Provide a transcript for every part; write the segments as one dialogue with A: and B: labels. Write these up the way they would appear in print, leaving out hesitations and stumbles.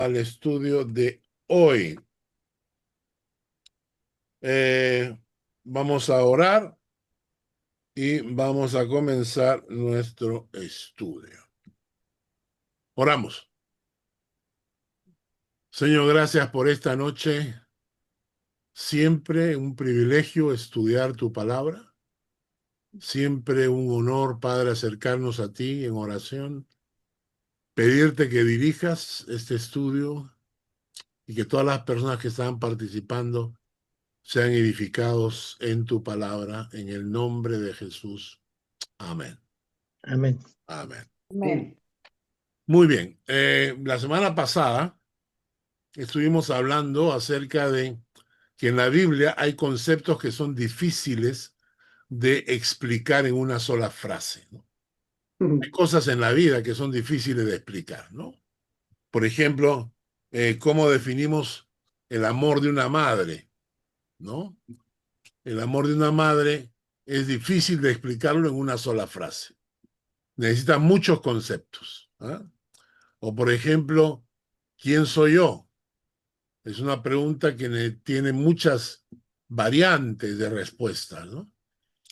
A: al estudio de hoy. Vamos a orar y vamos a comenzar nuestro estudio. Oramos. Señor, gracias por esta noche. Siempre un privilegio estudiar tu palabra. Siempre un honor, Padre, acercarnos a ti en oración. Pedirte que dirijas este estudio y que todas las personas que están participando sean edificados en tu palabra, en el nombre de Jesús. Amén.
B: Amén.
A: Amén.
C: Amén.
A: Muy bien. La semana pasada estuvimos hablando acerca de que en la Biblia hay conceptos que son difíciles de explicar en una sola frase, ¿no? Hay cosas en la vida que son difíciles de explicar, ¿no? Por ejemplo, cómo definimos el amor de una madre, ¿no? El amor de una madre es difícil de explicarlo en una sola frase. Necesita muchos conceptos, ¿ah? O por ejemplo, ¿quién soy yo? Es una pregunta que tiene muchas variantes de respuesta, ¿no?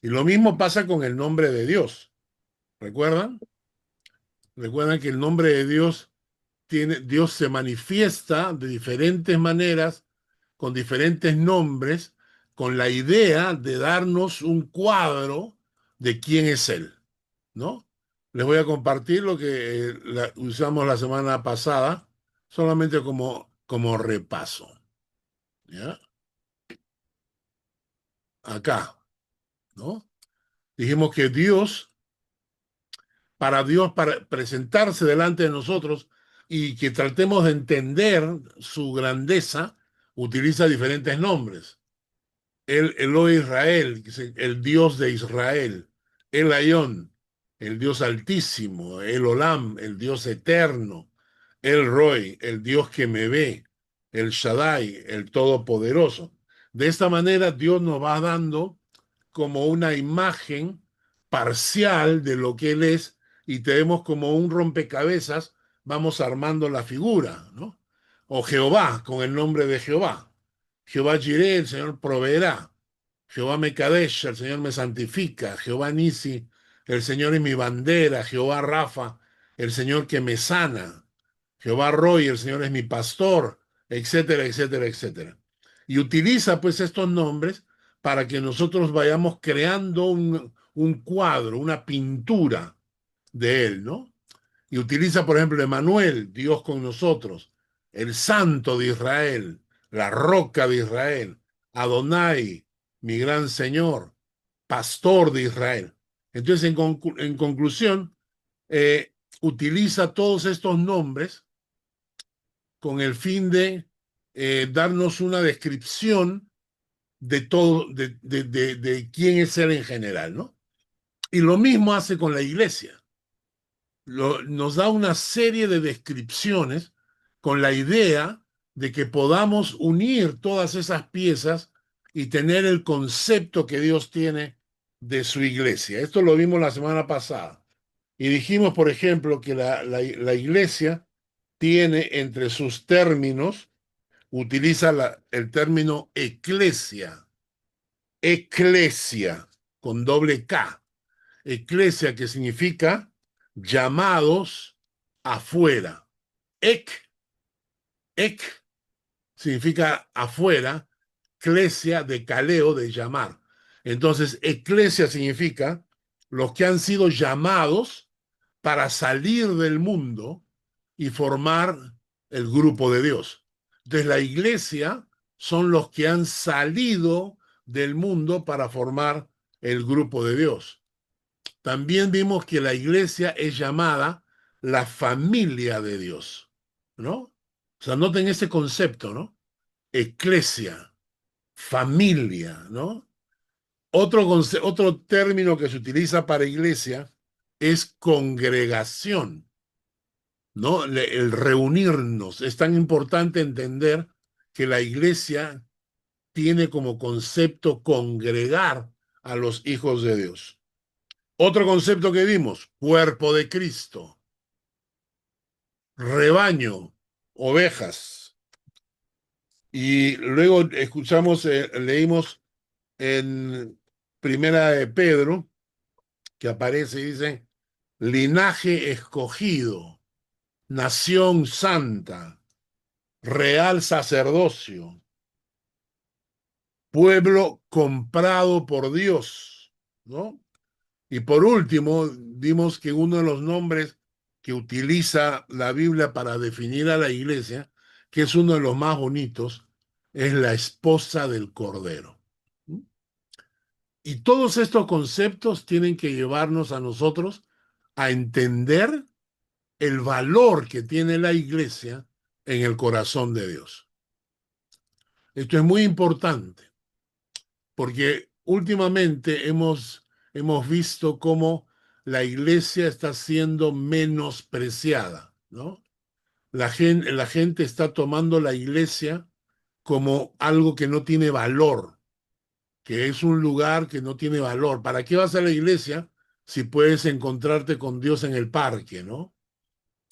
A: Y lo mismo pasa con el nombre de Dios. ¿Recuerdan? Recuerdan que el nombre de Dios Dios se manifiesta de diferentes maneras, con diferentes nombres, con la idea de darnos un cuadro de quién es Él, ¿no? Les voy a compartir lo que usamos la semana pasada, solamente como repaso, ¿ya? Acá, ¿no? Dijimos que Dios, para presentarse delante de nosotros y que tratemos de entender su grandeza, utiliza diferentes nombres. El Elohe Israel, que es el Dios de Israel. El Ayón, el Dios altísimo. El Olam, el Dios eterno. El Roy, el Dios que me ve. El Shaddai, el Todopoderoso. De esta manera Dios nos va dando como una imagen parcial de lo que Él es y tenemos como un rompecabezas, vamos armando la figura, ¿no? O Jehová, con el nombre de Jehová. Jehová Jireh, el Señor proveerá. Jehová Mekadesh, el Señor me santifica. Jehová Nisi, el Señor es mi bandera. Jehová Rafa, el Señor que me sana. Jehová Roy, el Señor es mi pastor, etcétera, etcétera, etcétera. Y utiliza pues estos nombres para que nosotros vayamos creando un cuadro, una pintura de él, ¿no? Y utiliza, por ejemplo, Emanuel, Dios con nosotros, el Santo de Israel, la Roca de Israel, Adonai, mi gran Señor, Pastor de Israel. Entonces, en conclusión, utiliza todos estos nombres con el fin de darnos una descripción de todo, de quién es Él en general, ¿no? Y lo mismo hace con la iglesia. Nos da una serie de descripciones con la idea de que podamos unir todas esas piezas y tener el concepto que Dios tiene de su iglesia. Esto lo vimos la semana pasada. Y dijimos, por ejemplo, que la iglesia tiene entre sus términos, utiliza el término eclesia, con doble K. Eclesia, que significa llamados afuera. Ek significa afuera, clesia de caleo, de llamar. Entonces, eclesia significa los que han sido llamados para salir del mundo y formar el grupo de Dios. Entonces, la iglesia son los que han salido del mundo para formar el grupo de Dios. También vimos que la iglesia es llamada la familia de Dios, ¿no? O sea, noten ese concepto, ¿no? Eclesia, familia, ¿no? Otro término que se utiliza para iglesia es congregación, ¿no? El reunirnos. Es tan importante entender que la iglesia tiene como concepto congregar a los hijos de Dios. Otro concepto que vimos, cuerpo de Cristo, rebaño ovejas. Y luego escuchamos, leímos en Primera de Pedro, que aparece y dice, linaje escogido, nación santa, real sacerdocio, pueblo comprado por Dios, ¿no? Y por último, vimos que uno de los nombres que utiliza la Biblia para definir a la iglesia, que es uno de los más bonitos, es la esposa del Cordero. Y todos estos conceptos tienen que llevarnos a nosotros a entender el valor que tiene la iglesia en el corazón de Dios. Esto es muy importante porque últimamente hemos visto cómo la iglesia está siendo menospreciada, ¿no? La gente está tomando la iglesia como algo que no tiene valor, que es un lugar que no tiene valor. ¿Para qué vas a la iglesia si puedes encontrarte con Dios en el parque, ¿no?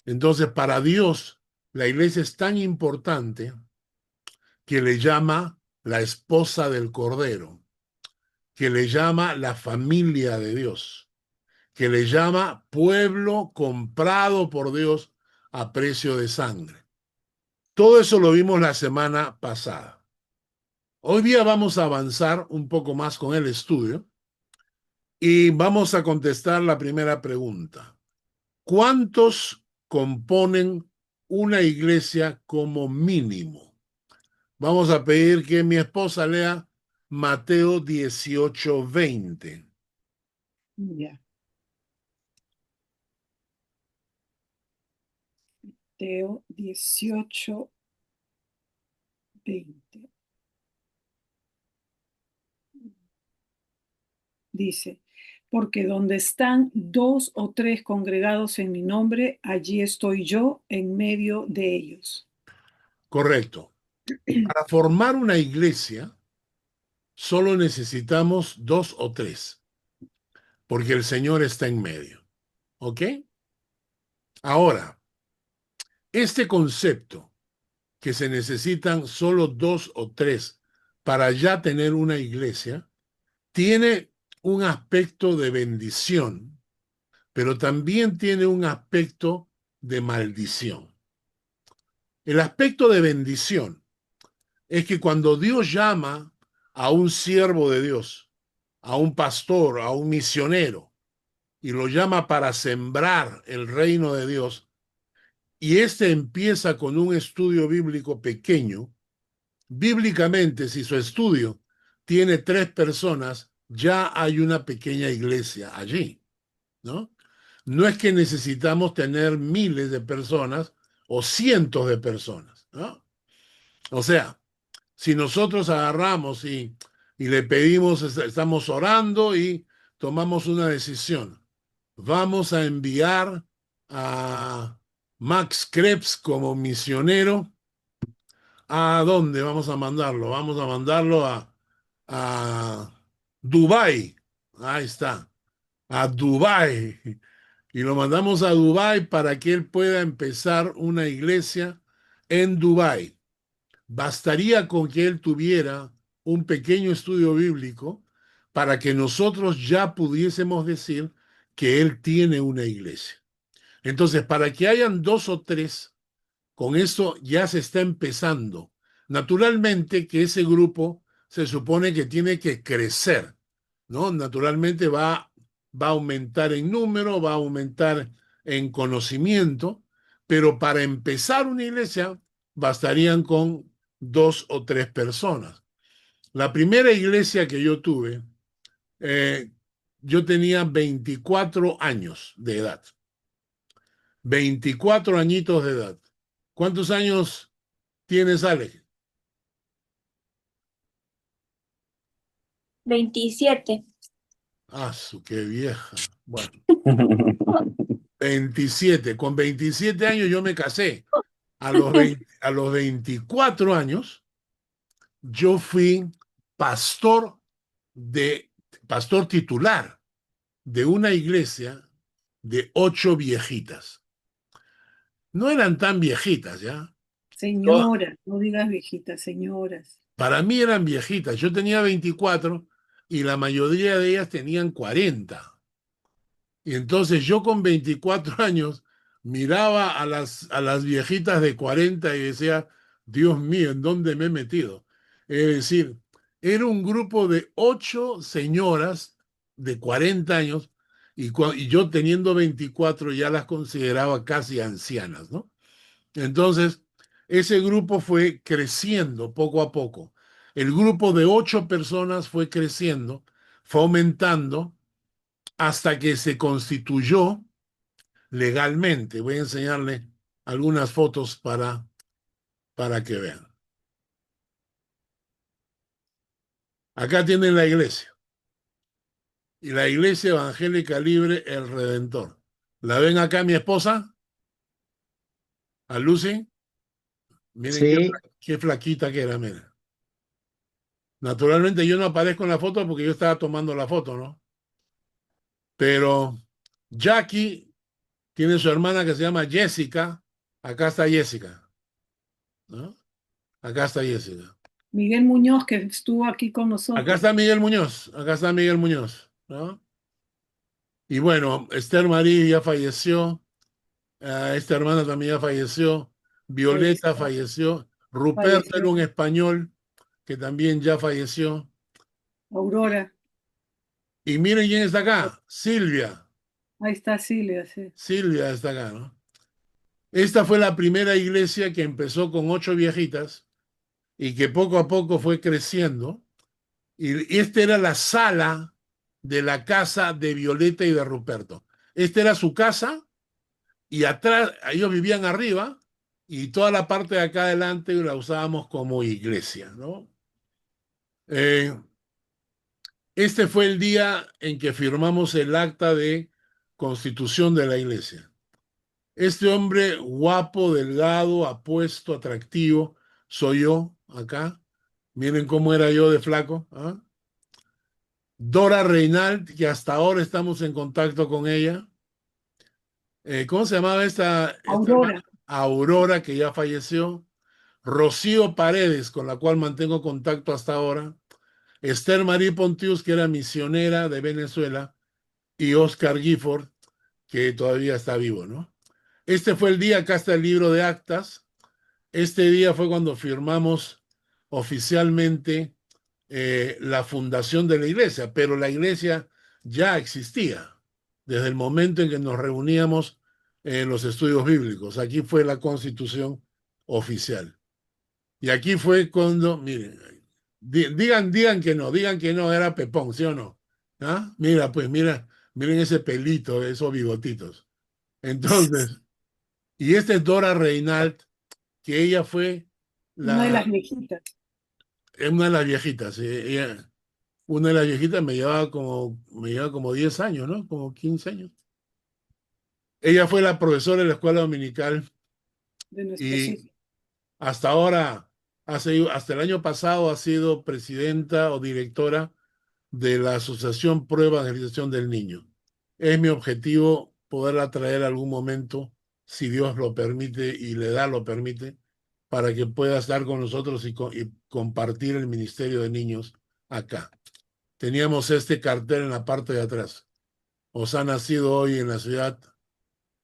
A: Entonces, para Dios, la iglesia es tan importante que le llama la esposa del Cordero, que le llama la familia de Dios, que le llama pueblo comprado por Dios a precio de sangre. Todo eso lo vimos la semana pasada. Hoy día vamos a avanzar un poco más con el estudio y vamos a contestar la primera pregunta. ¿Cuántos componen una iglesia como mínimo? Vamos a pedir que mi esposa lea Mateo 18:20.
B: Ya. Mateo 18:20. Dice, porque donde están dos o tres congregados en mi nombre, allí estoy yo en medio de ellos.
A: Correcto. Para formar una iglesia solo necesitamos dos o tres, porque el Señor está en medio. ¿Ok? Ahora, este concepto que se necesitan solo dos o tres para ya tener una iglesia, tiene un aspecto de bendición, pero también tiene un aspecto de maldición. El aspecto de bendición es que cuando Dios llama a un siervo de Dios, a un pastor, a un misionero, y lo llama para sembrar el reino de Dios, y este empieza con un estudio bíblico pequeño, bíblicamente, si su estudio tiene 3 personas, ya hay una pequeña iglesia allí, ¿no? No es que necesitamos tener miles de personas o cientos de personas, ¿no? O sea, si nosotros agarramos y le pedimos, estamos orando y tomamos una decisión, vamos a enviar a Max Krebs como misionero. ¿A dónde vamos a mandarlo? Vamos a mandarlo a Dubái. Ahí está, a Dubái. Y lo mandamos a Dubái para que él pueda empezar una iglesia en Dubái. Bastaría con que él tuviera un pequeño estudio bíblico para que nosotros ya pudiésemos decir que él tiene una iglesia. Entonces, para que hayan dos o tres, con eso ya se está empezando. Naturalmente que ese grupo se supone que tiene que crecer, ¿no? Naturalmente va a aumentar en número, va a aumentar en conocimiento, pero para empezar una iglesia bastarían con dos o tres personas. La primera iglesia que yo tuve, eh, yo tenía 24 años de edad. 24 añitos de edad. ¿Cuántos años tienes, Alex?
C: 27.
A: Ah, qué vieja. Bueno, 27. Con 27 años yo me casé. A los 24 años yo fui pastor de pastor titular de una iglesia de 8 viejitas. No eran tan viejitas, ¿ya?
B: Señoras, no digas viejitas, señoras.
A: Para mí eran viejitas. Yo tenía 24 y la mayoría de ellas tenían 40. Y entonces yo con 24 años miraba a las viejitas de 40 y decía, Dios mío, ¿en dónde me he metido? Es decir, era un grupo de 8 señoras de 40 años y yo teniendo 24 ya las consideraba casi ancianas, ¿no? Entonces, ese grupo fue creciendo poco a poco. El grupo de 8 personas fue creciendo, fue aumentando hasta que se constituyó legalmente. Voy a enseñarle algunas fotos para que vean. Acá tienen la iglesia y la iglesia evangélica libre El Redentor. ¿La ven acá mi esposa? ¿A Lucy? Miren
C: Sí,
A: qué flaquita que era, miren. Naturalmente yo no aparezco en la foto porque yo estaba tomando la foto, ¿no? Pero Jackie tiene su hermana que se llama Jessica. Acá está Jessica, ¿no? Acá está Jessica.
B: Miguel Muñoz, que estuvo aquí con
A: Acá
B: nosotros.
A: está Miguel Muñoz, acá está Miguel Muñoz, ¿no? Y bueno, Esther Marie ya falleció, esta hermana también ya falleció,
B: Ahí
A: Violeta
B: está,
A: falleció, Ruperto era
B: falleció.
A: un español que también ya falleció.
B: Aurora,
A: Y miren quién está acá, Silvia,
B: ahí está Silvia, sí.
A: Silvia está acá, ¿no? Esta fue la primera iglesia que empezó con 8 viejitas y que poco a poco fue creciendo. Y esta era la sala de la casa de Violeta y de Ruperto. Esta era su casa y atrás, ellos vivían arriba y toda la parte de acá adelante la usábamos como iglesia, ¿no? Eh, este fue el día en que firmamos el acta de constitución de la iglesia. Este hombre guapo, delgado, apuesto, atractivo, soy yo acá. Miren cómo era yo de flaco. ¿Ah? Dora Reinald, que hasta ahora estamos en contacto con ella. ¿Cómo se llamaba esta
B: Aurora,
A: hermana? Aurora, que ya falleció. Rocío Paredes, con la cual mantengo contacto hasta ahora. Esther Marie Pontius, que era misionera de Venezuela. Y Oscar Gifford, que todavía está vivo, ¿no? Este fue el día, acá está el libro de actas. Este día fue cuando firmamos oficialmente la fundación de la iglesia, pero la iglesia ya existía desde el momento en que nos reuníamos en los estudios bíblicos. Aquí fue la constitución oficial. Y aquí fue cuando, miren, digan que no, era Pepón, ¿sí o no? ¿Ah? Mira, pues mira, miren ese pelito, esos bigotitos. Entonces, y esta es Dora Reinald, que ella fue
B: una de
A: la,
B: las viejitas.
A: una de las viejitas. Una de las viejitas me llevaba como 10 años, ¿no? Como 15 años. Ella fue la profesora de la escuela dominical
B: De nuestros hijos.
A: y hasta ahora, hasta el año pasado ha sido presidenta o directora de la Asociación Pro Evangelización del Niño. Es mi objetivo poderla traer algún momento, si Dios lo permite y le da lo permite, para que pueda estar con nosotros y compartir el ministerio de niños acá. Teníamos este cartel en la parte de atrás. Os ha nacido hoy en la ciudad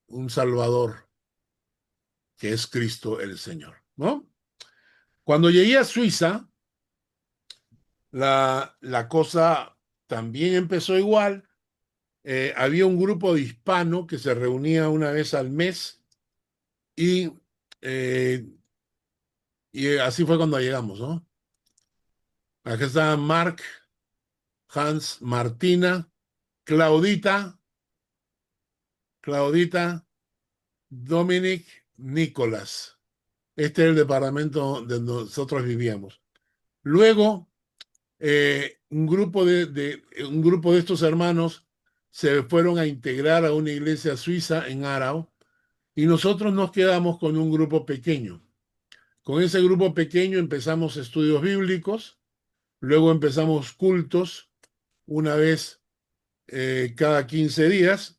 A: un Salvador, que es Cristo el Señor, ¿no? Cuando llegué a Suiza, la cosa también empezó igual. Había un grupo de hispanos que se reunía una vez al mes y, eh, y así fue cuando llegamos, ¿no? Aquí estaban Mark, Hans, Martina, Claudita, Claudita, Dominic, Nicolás. Este es el departamento donde nosotros vivíamos. Luego, un grupo de estos hermanos se fueron a integrar a una iglesia suiza en Aarau y nosotros nos quedamos con un grupo pequeño. Con ese grupo pequeño empezamos estudios bíblicos, luego empezamos cultos una vez cada 15 días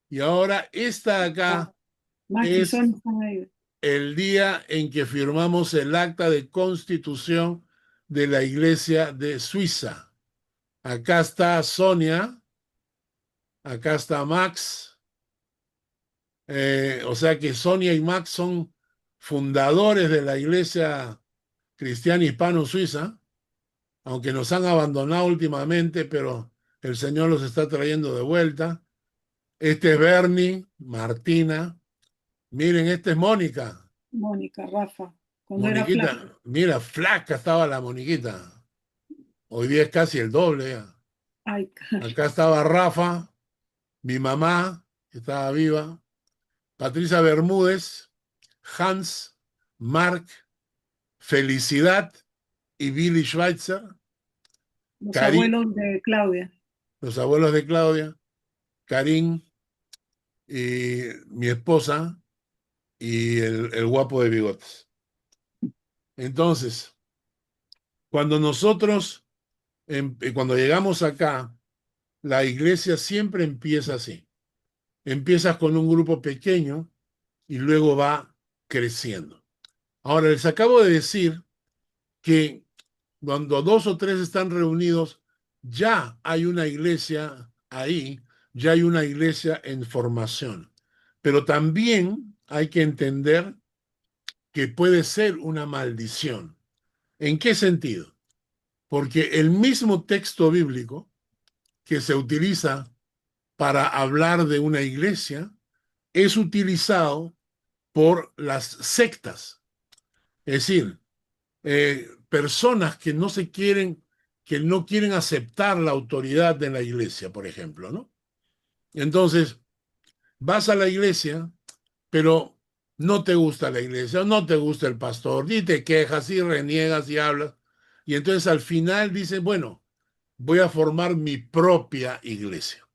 A: y ahora esta
B: Ah,
A: acá
B: Max y
A: es
B: Son están ahí.
A: el día en que firmamos el acta de constitución de la Iglesia de Suiza. Acá está Sonia, acá está Max, o sea que Sonia y Max son fundadores de la Iglesia Cristiana Hispano-Suiza, aunque nos han abandonado últimamente, pero el Señor los está trayendo de vuelta. Este es Bernie, Martina, miren, esta es Mónica.
B: Mónica, Rafa, cuando era flaca.
A: Moniquita, mira, flaca estaba la Moniquita. Hoy día es casi el doble ya.
B: Ay,
A: Acá estaba Rafa, mi mamá, que estaba viva, Patricia Bermúdez, Hans, Mark, Felicidad y Billy Schweitzer,
B: los
A: Karim,
B: abuelos de Claudia.
A: los abuelos de Claudia, Karim y mi esposa y el guapo de bigotes. Entonces, cuando nosotros, cuando llegamos acá, la iglesia siempre empieza así. Empiezas con un grupo pequeño y luego va creciendo. Ahora, les acabo de decir que cuando dos o tres están reunidos, ya hay una iglesia ahí, ya hay una iglesia en formación. Pero también hay que entender que puede ser una maldición. ¿En qué sentido? Porque el mismo texto bíblico que se utiliza para hablar de una iglesia es utilizado por las sectas. Es decir, personas que no se quieren, que no quieren aceptar la autoridad de la iglesia, por ejemplo, ¿no? Entonces, vas a la iglesia, pero no te gusta la iglesia, no te gusta el pastor, y te quejas y reniegas y hablas. Y entonces al final dices, bueno, voy a formar mi propia iglesia.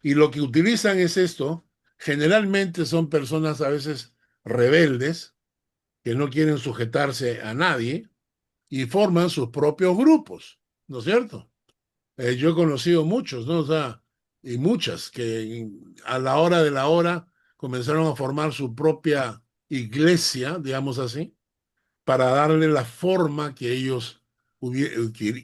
A: Y lo que utilizan es esto, generalmente son personas a veces rebeldes, que no quieren sujetarse a nadie, y forman sus propios grupos, ¿no es cierto? Yo he conocido muchos, ¿no? O sea, y muchas que a la hora de la hora comenzaron a formar su propia iglesia, digamos así, para darle la forma que ellos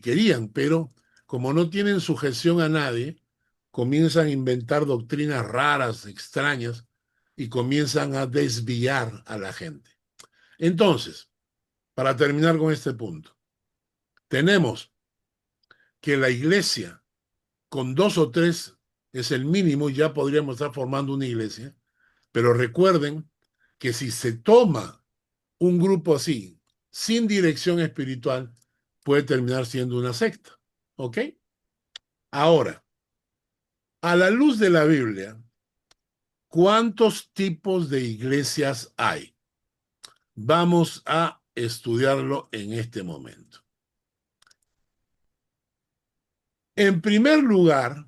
A: querían, pero como no tienen sujeción a nadie, comienzan a inventar doctrinas raras, extrañas, y comienzan a desviar a la gente. Entonces, para terminar con este punto, tenemos que la iglesia con dos o tres es el mínimo, ya podríamos estar formando una iglesia, pero recuerden que si se toma un grupo así, sin dirección espiritual, puede terminar siendo una secta. ¿Ok? Ahora, a la luz de la Biblia, ¿cuántos tipos de iglesias hay? Vamos a estudiarlo en este momento. En primer lugar,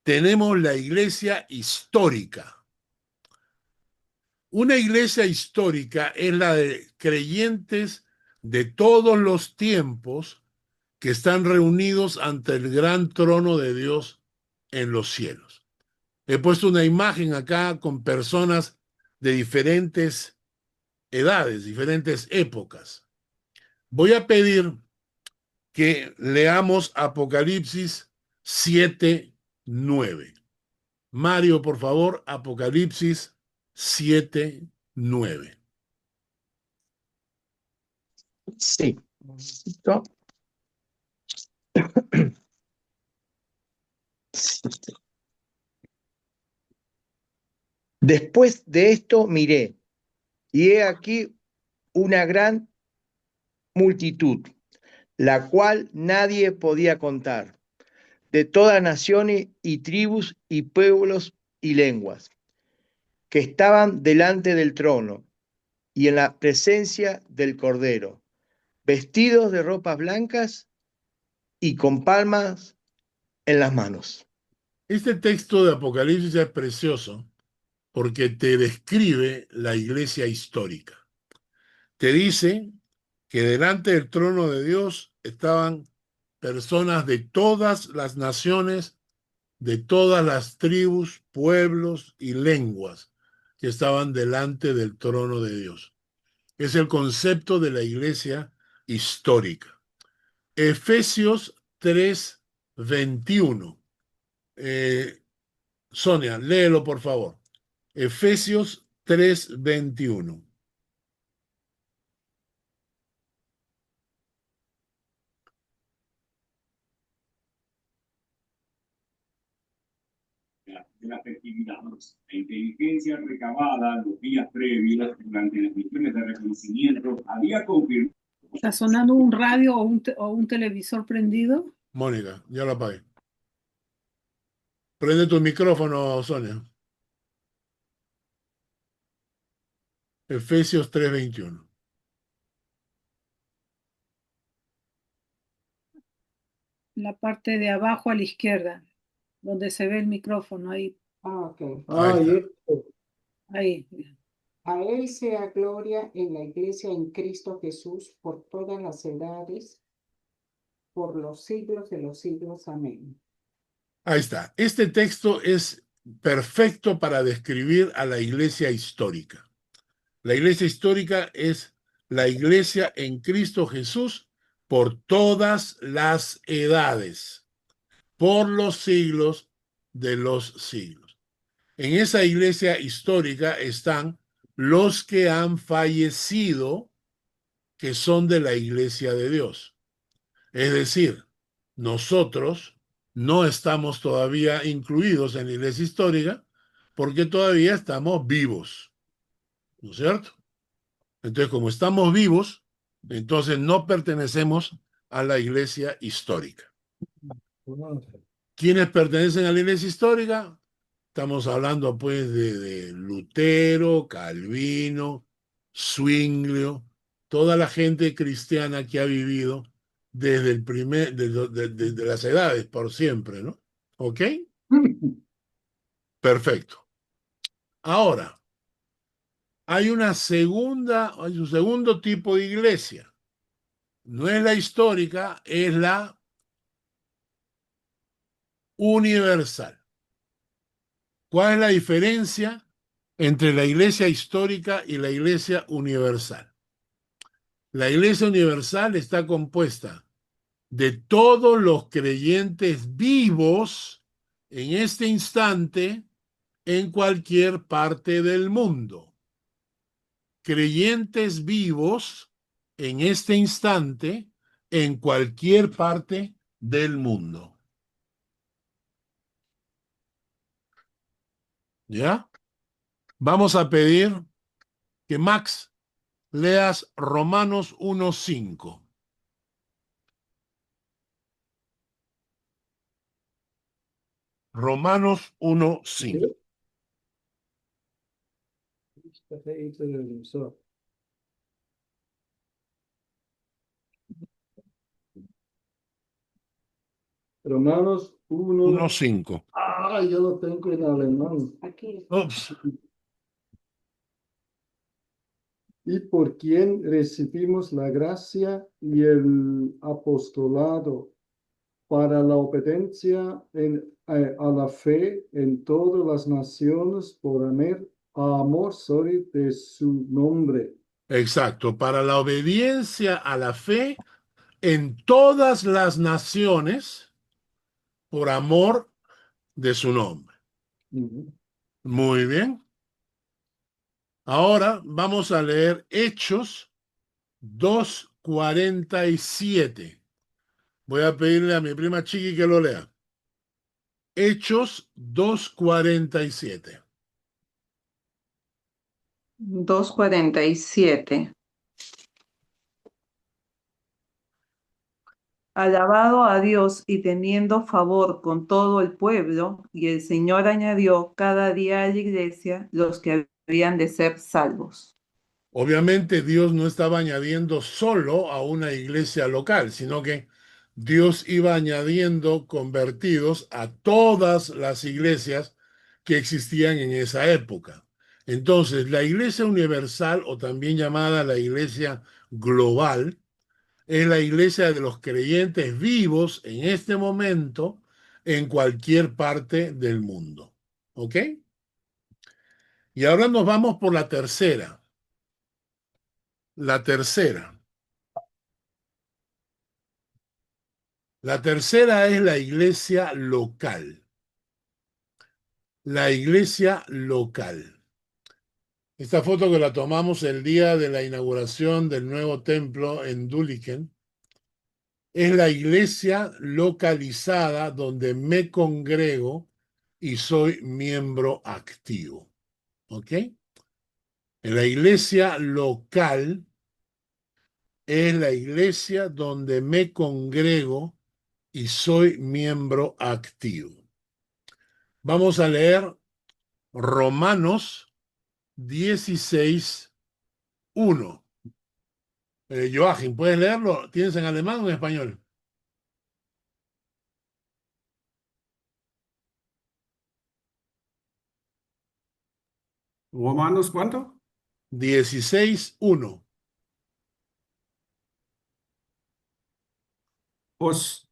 A: tenemos la iglesia histórica. Una iglesia histórica es la de creyentes de todos los tiempos que están reunidos ante el gran trono de Dios en los cielos. He puesto una imagen acá con personas de diferentes edades, diferentes épocas. Voy a pedir que leamos Apocalipsis 7:9. Mario, por favor, Apocalipsis 7:9.
C: Sí. Un momentito. Después de esto miré, y he aquí una gran multitud, la cual nadie podía contar, de todas naciones y tribus y pueblos y lenguas, que estaban delante del trono y en la presencia del Cordero, vestidos de ropas blancas y con palmas en las manos.
A: Este texto de Apocalipsis es precioso porque te describe la iglesia histórica. Te dice que delante del trono de Dios estaban personas de todas las naciones, de todas las tribus, pueblos y lenguas. que estaban delante del trono de Dios. Es el concepto de la iglesia histórica. Efesios 3:21. Sonia, léelo por favor. Efesios 3:21.
D: De las festividades. La inteligencia recabada los días previos durante las misiones de reconocimiento había confirmado.
B: ¿Está sonando un radio o un televisor prendido?
A: Mónica, ya lo apagué. Prende tu micrófono, Sonia. Efesios 3:21.
B: La parte de abajo a la izquierda, donde se ve el micrófono, ahí.
E: Ok.
A: Ahí está.
B: Ahí.
E: A él sea gloria en la iglesia en Cristo Jesús por todas las edades, por los siglos de los siglos. Amén.
A: Ahí está. Este texto es perfecto para describir a la iglesia histórica. La iglesia histórica es la iglesia en Cristo Jesús por todas las edades, por los siglos de los siglos. En esa iglesia histórica están los que han fallecido, que son de la iglesia de Dios. Es decir, nosotros no estamos todavía incluidos en la iglesia histórica porque todavía estamos vivos, ¿no es cierto? Entonces, como estamos vivos, entonces no pertenecemos a la iglesia histórica. ¿Quiénes pertenecen a la iglesia histórica? Estamos hablando pues de Lutero, Calvino, Zwinglio, toda la gente cristiana que ha vivido desde el primer, desde las edades por siempre, ¿no? ¿Ok? Perfecto. Ahora, hay un segundo tipo de iglesia. No es la histórica, es la universal. ¿Cuál es la diferencia entre la iglesia histórica y la iglesia universal? La iglesia universal está compuesta de todos los creyentes vivos en este instante en cualquier parte del mundo. Creyentes vivos en este instante en cualquier parte del mundo. ¿Ya? Vamos a pedir que Max leas Romanos 1:5. Romanos 1:5.
F: Romanos 1.
A: 1:5.
F: Ah, yo lo tengo en alemán.
E: Aquí.
A: Ups.
F: Y por quien recibimos la gracia y el apostolado para la obediencia a la fe en todas las naciones por amor de su nombre.
A: Exacto, para la obediencia a la fe en todas las naciones por amor de su nombre. Muy bien. Ahora vamos a leer Hechos 2:47. Voy a pedirle a mi prima Chiqui que lo lea. Hechos 2:47.
G: 2:47. Alabado a Dios y teniendo favor con todo el pueblo, y el Señor añadió cada día a la iglesia los que habían de ser salvos.
A: Obviamente Dios no estaba añadiendo solo a una iglesia local, sino que Dios iba añadiendo convertidos a todas las iglesias que existían en esa época. Entonces, la iglesia universal, o también llamada la iglesia global, es la iglesia de los creyentes vivos en este momento en cualquier parte del mundo. ¿Ok? Y ahora nos vamos por la tercera. La tercera. La tercera es la iglesia local. La iglesia local. Esta foto que la tomamos el día de la inauguración del nuevo templo en Dúliken es la iglesia localizada donde me congrego y soy miembro activo. ¿Ok? En la iglesia local es la iglesia donde me congrego y soy miembro activo. Vamos a leer Romanos 16:1. Joachim, ¿puedes leerlo? ¿Tienes en alemán o en español?
H: Romanos, ¿cuánto?
A: 16:1.
H: Os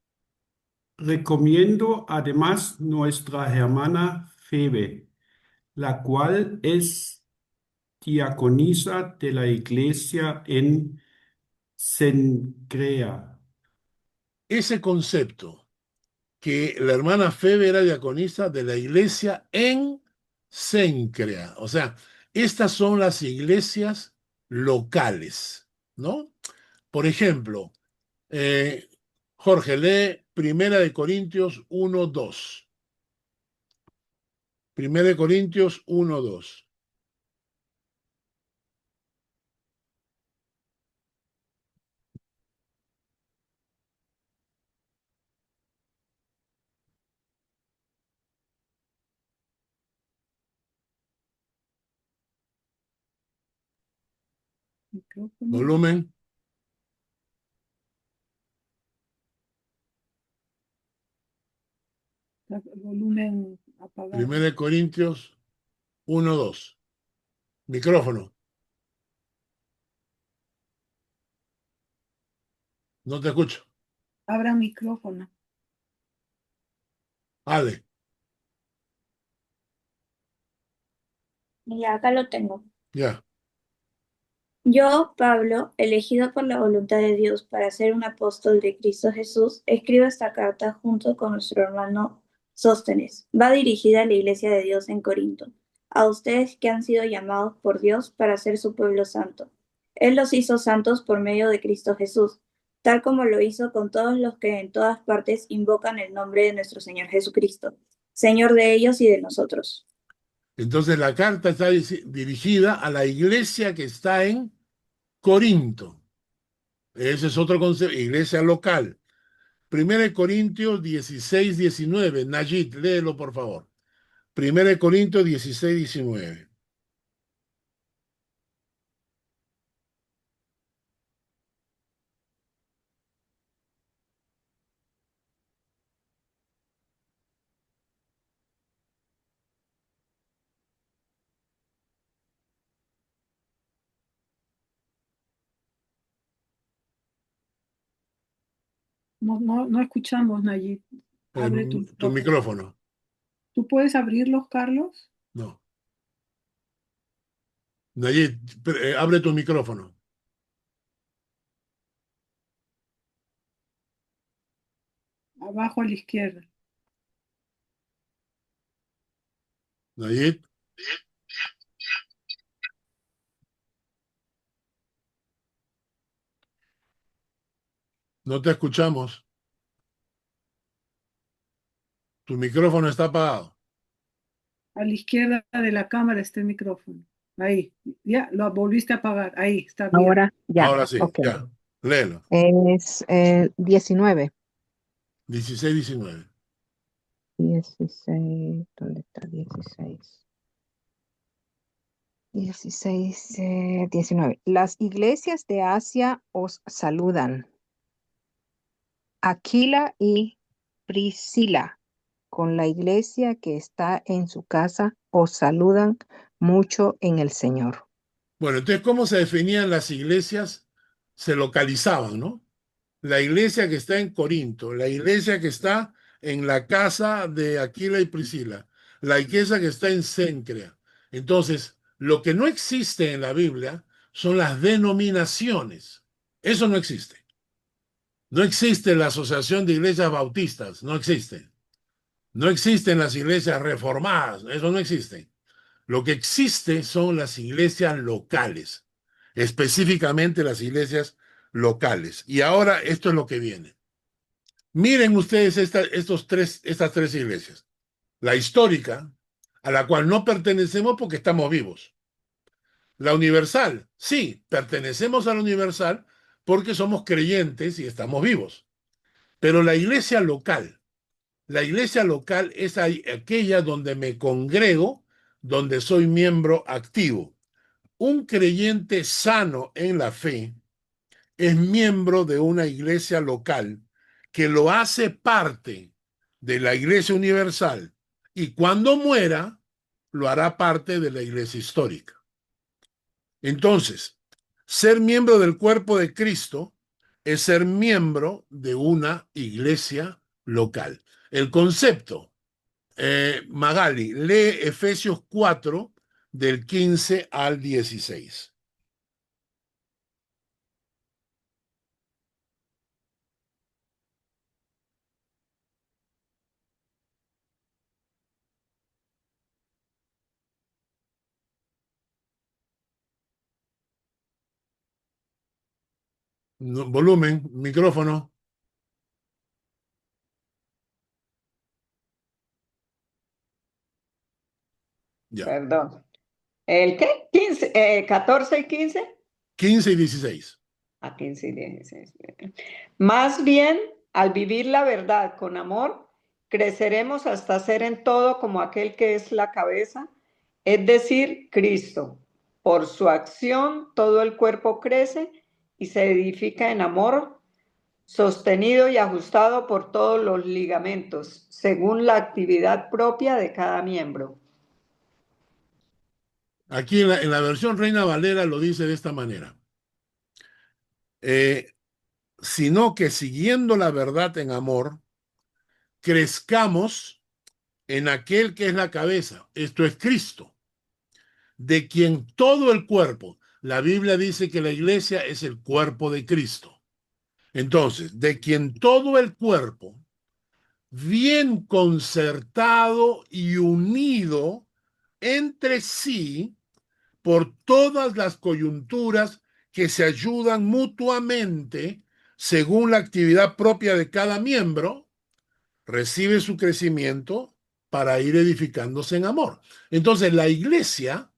H: recomiendo además nuestra hermana Febe, la cual es diaconisa de la iglesia en Cencrea.
A: Ese concepto, que la hermana Febe era diaconisa de la iglesia en Cencrea. O sea, estas son las iglesias locales, ¿no? Por ejemplo, Jorge, lee Primera de Corintios 1:2. Primera de Corintios 1:2.
B: Micrófono.
A: Volumen.
B: Volumen apagado.
A: Primera de Corintios 1:2. Micrófono. No te escucho.
B: Abra micrófono.
A: Ale.
I: Ya, acá lo tengo.
A: Ya.
I: Yo, Pablo, elegido por la voluntad de Dios para ser un apóstol de Cristo Jesús, escribo esta carta junto con nuestro hermano Sóstenes. Va dirigida a la iglesia de Dios en Corinto, a ustedes que han sido llamados por Dios para ser su pueblo santo. Él los hizo santos por medio de Cristo Jesús, tal como lo hizo con todos los que en todas partes invocan el nombre de nuestro Señor Jesucristo, Señor de ellos y de nosotros.
A: Entonces la carta está dirigida a la iglesia que está en Corinto. Ese es otro concepto, iglesia local. Primera de Corintios 16:19. Najid, léelo por favor. Primera de Corintios 16:19.
B: No escuchamos, Nayib. Abre tu
A: Tu micrófono.
B: ¿Tú puedes abrirlos, Carlos?
A: No. Najid, abre tu micrófono.
B: Abajo a la izquierda.
A: Najid. No te escuchamos. Tu micrófono está apagado.
B: A la izquierda de la cámara está el micrófono. Ahí. Ya, lo volviste a apagar. Ahí, está bien.
J: Ahora ya.
A: Ahora sí,
J: Ok.
A: ya. Léelo.
J: Es 19.
A: 16:19.
J: 16. ¿Dónde está 16? 16, 19. Las iglesias de Asia os saludan. Aquila y Priscila, con la iglesia que está en su casa, os saludan mucho en el Señor.
A: Bueno, entonces, ¿cómo se definían las iglesias? Se localizaban, ¿no? La iglesia que está en Corinto, la iglesia que está en la casa de Aquila y Priscila, la iglesia que está en Cencrea. Entonces, Lo que no existe en la Biblia son las denominaciones. Eso no existe. No existe la Asociación de Iglesias Bautistas, no existe. No existen las iglesias reformadas, eso no existe. Lo que existe son las iglesias locales, específicamente las iglesias locales. Y ahora esto es lo que viene. Miren ustedes estas tres iglesias. La histórica, a la cual no pertenecemos porque estamos vivos. La universal, sí, pertenecemos a la universal porque somos creyentes y estamos vivos. Pero la iglesia local es aquella donde me congrego, donde soy miembro activo. Un creyente sano en la fe es miembro de una iglesia local que lo hace parte de la iglesia universal y cuando muera lo hará parte de la iglesia histórica. Entonces, ser miembro del cuerpo de Cristo es ser miembro de una iglesia local. El concepto, Magali, lee Efesios 4 del 15 al 16. Volumen, micrófono. Ya.
K: Perdón. ¿El qué? 15, 14 y 15.
A: 15 y 16.
K: A 15 y 16. Más bien, al vivir la verdad con amor, creceremos hasta ser en todo como aquel que es la cabeza, es decir, Cristo. Por su acción, todo el cuerpo crece y se edifica en amor, sostenido y ajustado por todos los ligamentos, según la actividad propia de cada miembro.
A: Aquí en la versión Reina Valera lo dice de esta manera. Sino que siguiendo la verdad en amor, crezcamos en aquel que es la cabeza, esto es Cristo, de quien todo el cuerpo, la Biblia dice que la iglesia es el cuerpo de Cristo. Entonces, de quien todo el cuerpo, bien concertado y unido entre sí por todas las coyunturas que se ayudan mutuamente según la actividad propia de cada miembro, recibe su crecimiento para ir edificándose en amor. Entonces, la iglesia,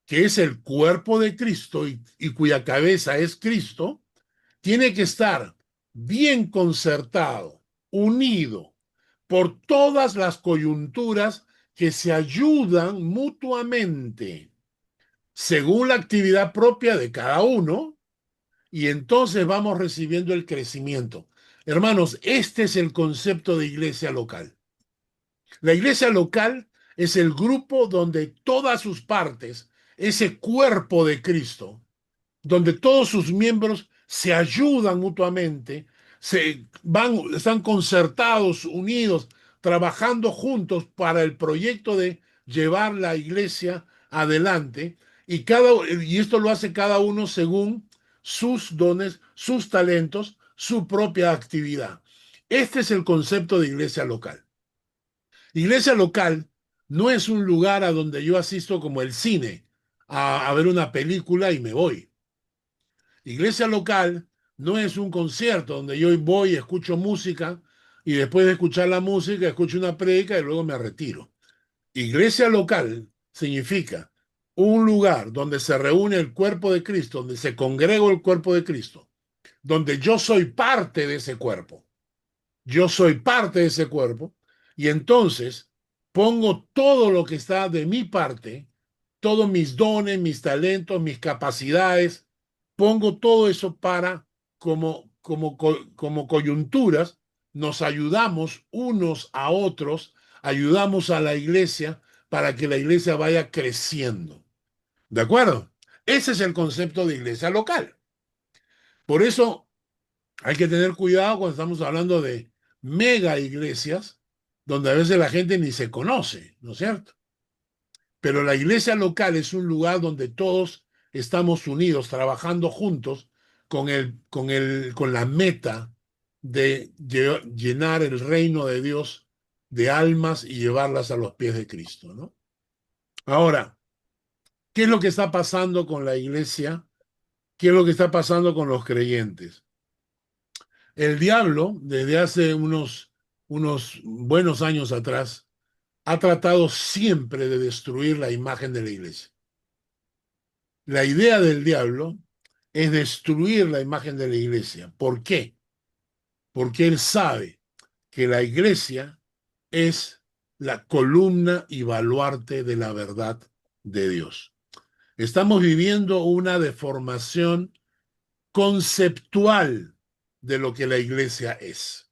A: que es el cuerpo de Cristo y cuya cabeza es Cristo, tiene que estar bien concertado, unido por todas las coyunturas que se ayudan mutuamente según la actividad propia de cada uno, y entonces vamos recibiendo el crecimiento. Hermanos, este es el concepto de iglesia local. La iglesia local es el grupo donde todas sus partes, ese cuerpo de Cristo, donde todos sus miembros se ayudan mutuamente, están concertados, unidos, trabajando juntos para el proyecto de llevar la iglesia adelante, y esto lo hace cada uno según sus dones, sus talentos, su propia actividad. Este es el concepto de iglesia local. Iglesia local no es un lugar a donde yo asisto como el cine a ver una película y me voy. Iglesia local no es un concierto donde yo voy, escucho música y después de escuchar la música escucho una prédica y luego me retiro. Iglesia local significa un lugar donde se reúne el cuerpo de Cristo, donde se congrega el cuerpo de Cristo, donde yo soy parte de ese cuerpo. Yo soy parte de ese cuerpo y entonces pongo todo lo que está de mi parte, todos mis dones, mis talentos, mis capacidades, pongo todo eso para, como coyunturas, nos ayudamos unos a otros, ayudamos a la iglesia para que la iglesia vaya creciendo. ¿De acuerdo? Ese es el concepto de iglesia local. Por eso hay que tener cuidado cuando estamos hablando de mega iglesias, donde a veces la gente ni se conoce, ¿no es cierto? Pero la iglesia local es un lugar donde todos estamos unidos, trabajando juntos con la meta de llenar el reino de Dios de almas y llevarlas a los pies de Cristo, ¿no? Ahora, ¿qué es lo que está pasando con la iglesia? ¿Qué es lo que está pasando con los creyentes? El diablo, desde hace unos buenos años atrás, ha tratado siempre de destruir la imagen de la iglesia. La idea del diablo es destruir la imagen de la iglesia. ¿Por qué? Porque él sabe que la iglesia es la columna y baluarte de la verdad de Dios. Estamos viviendo una deformación conceptual de lo que la iglesia es.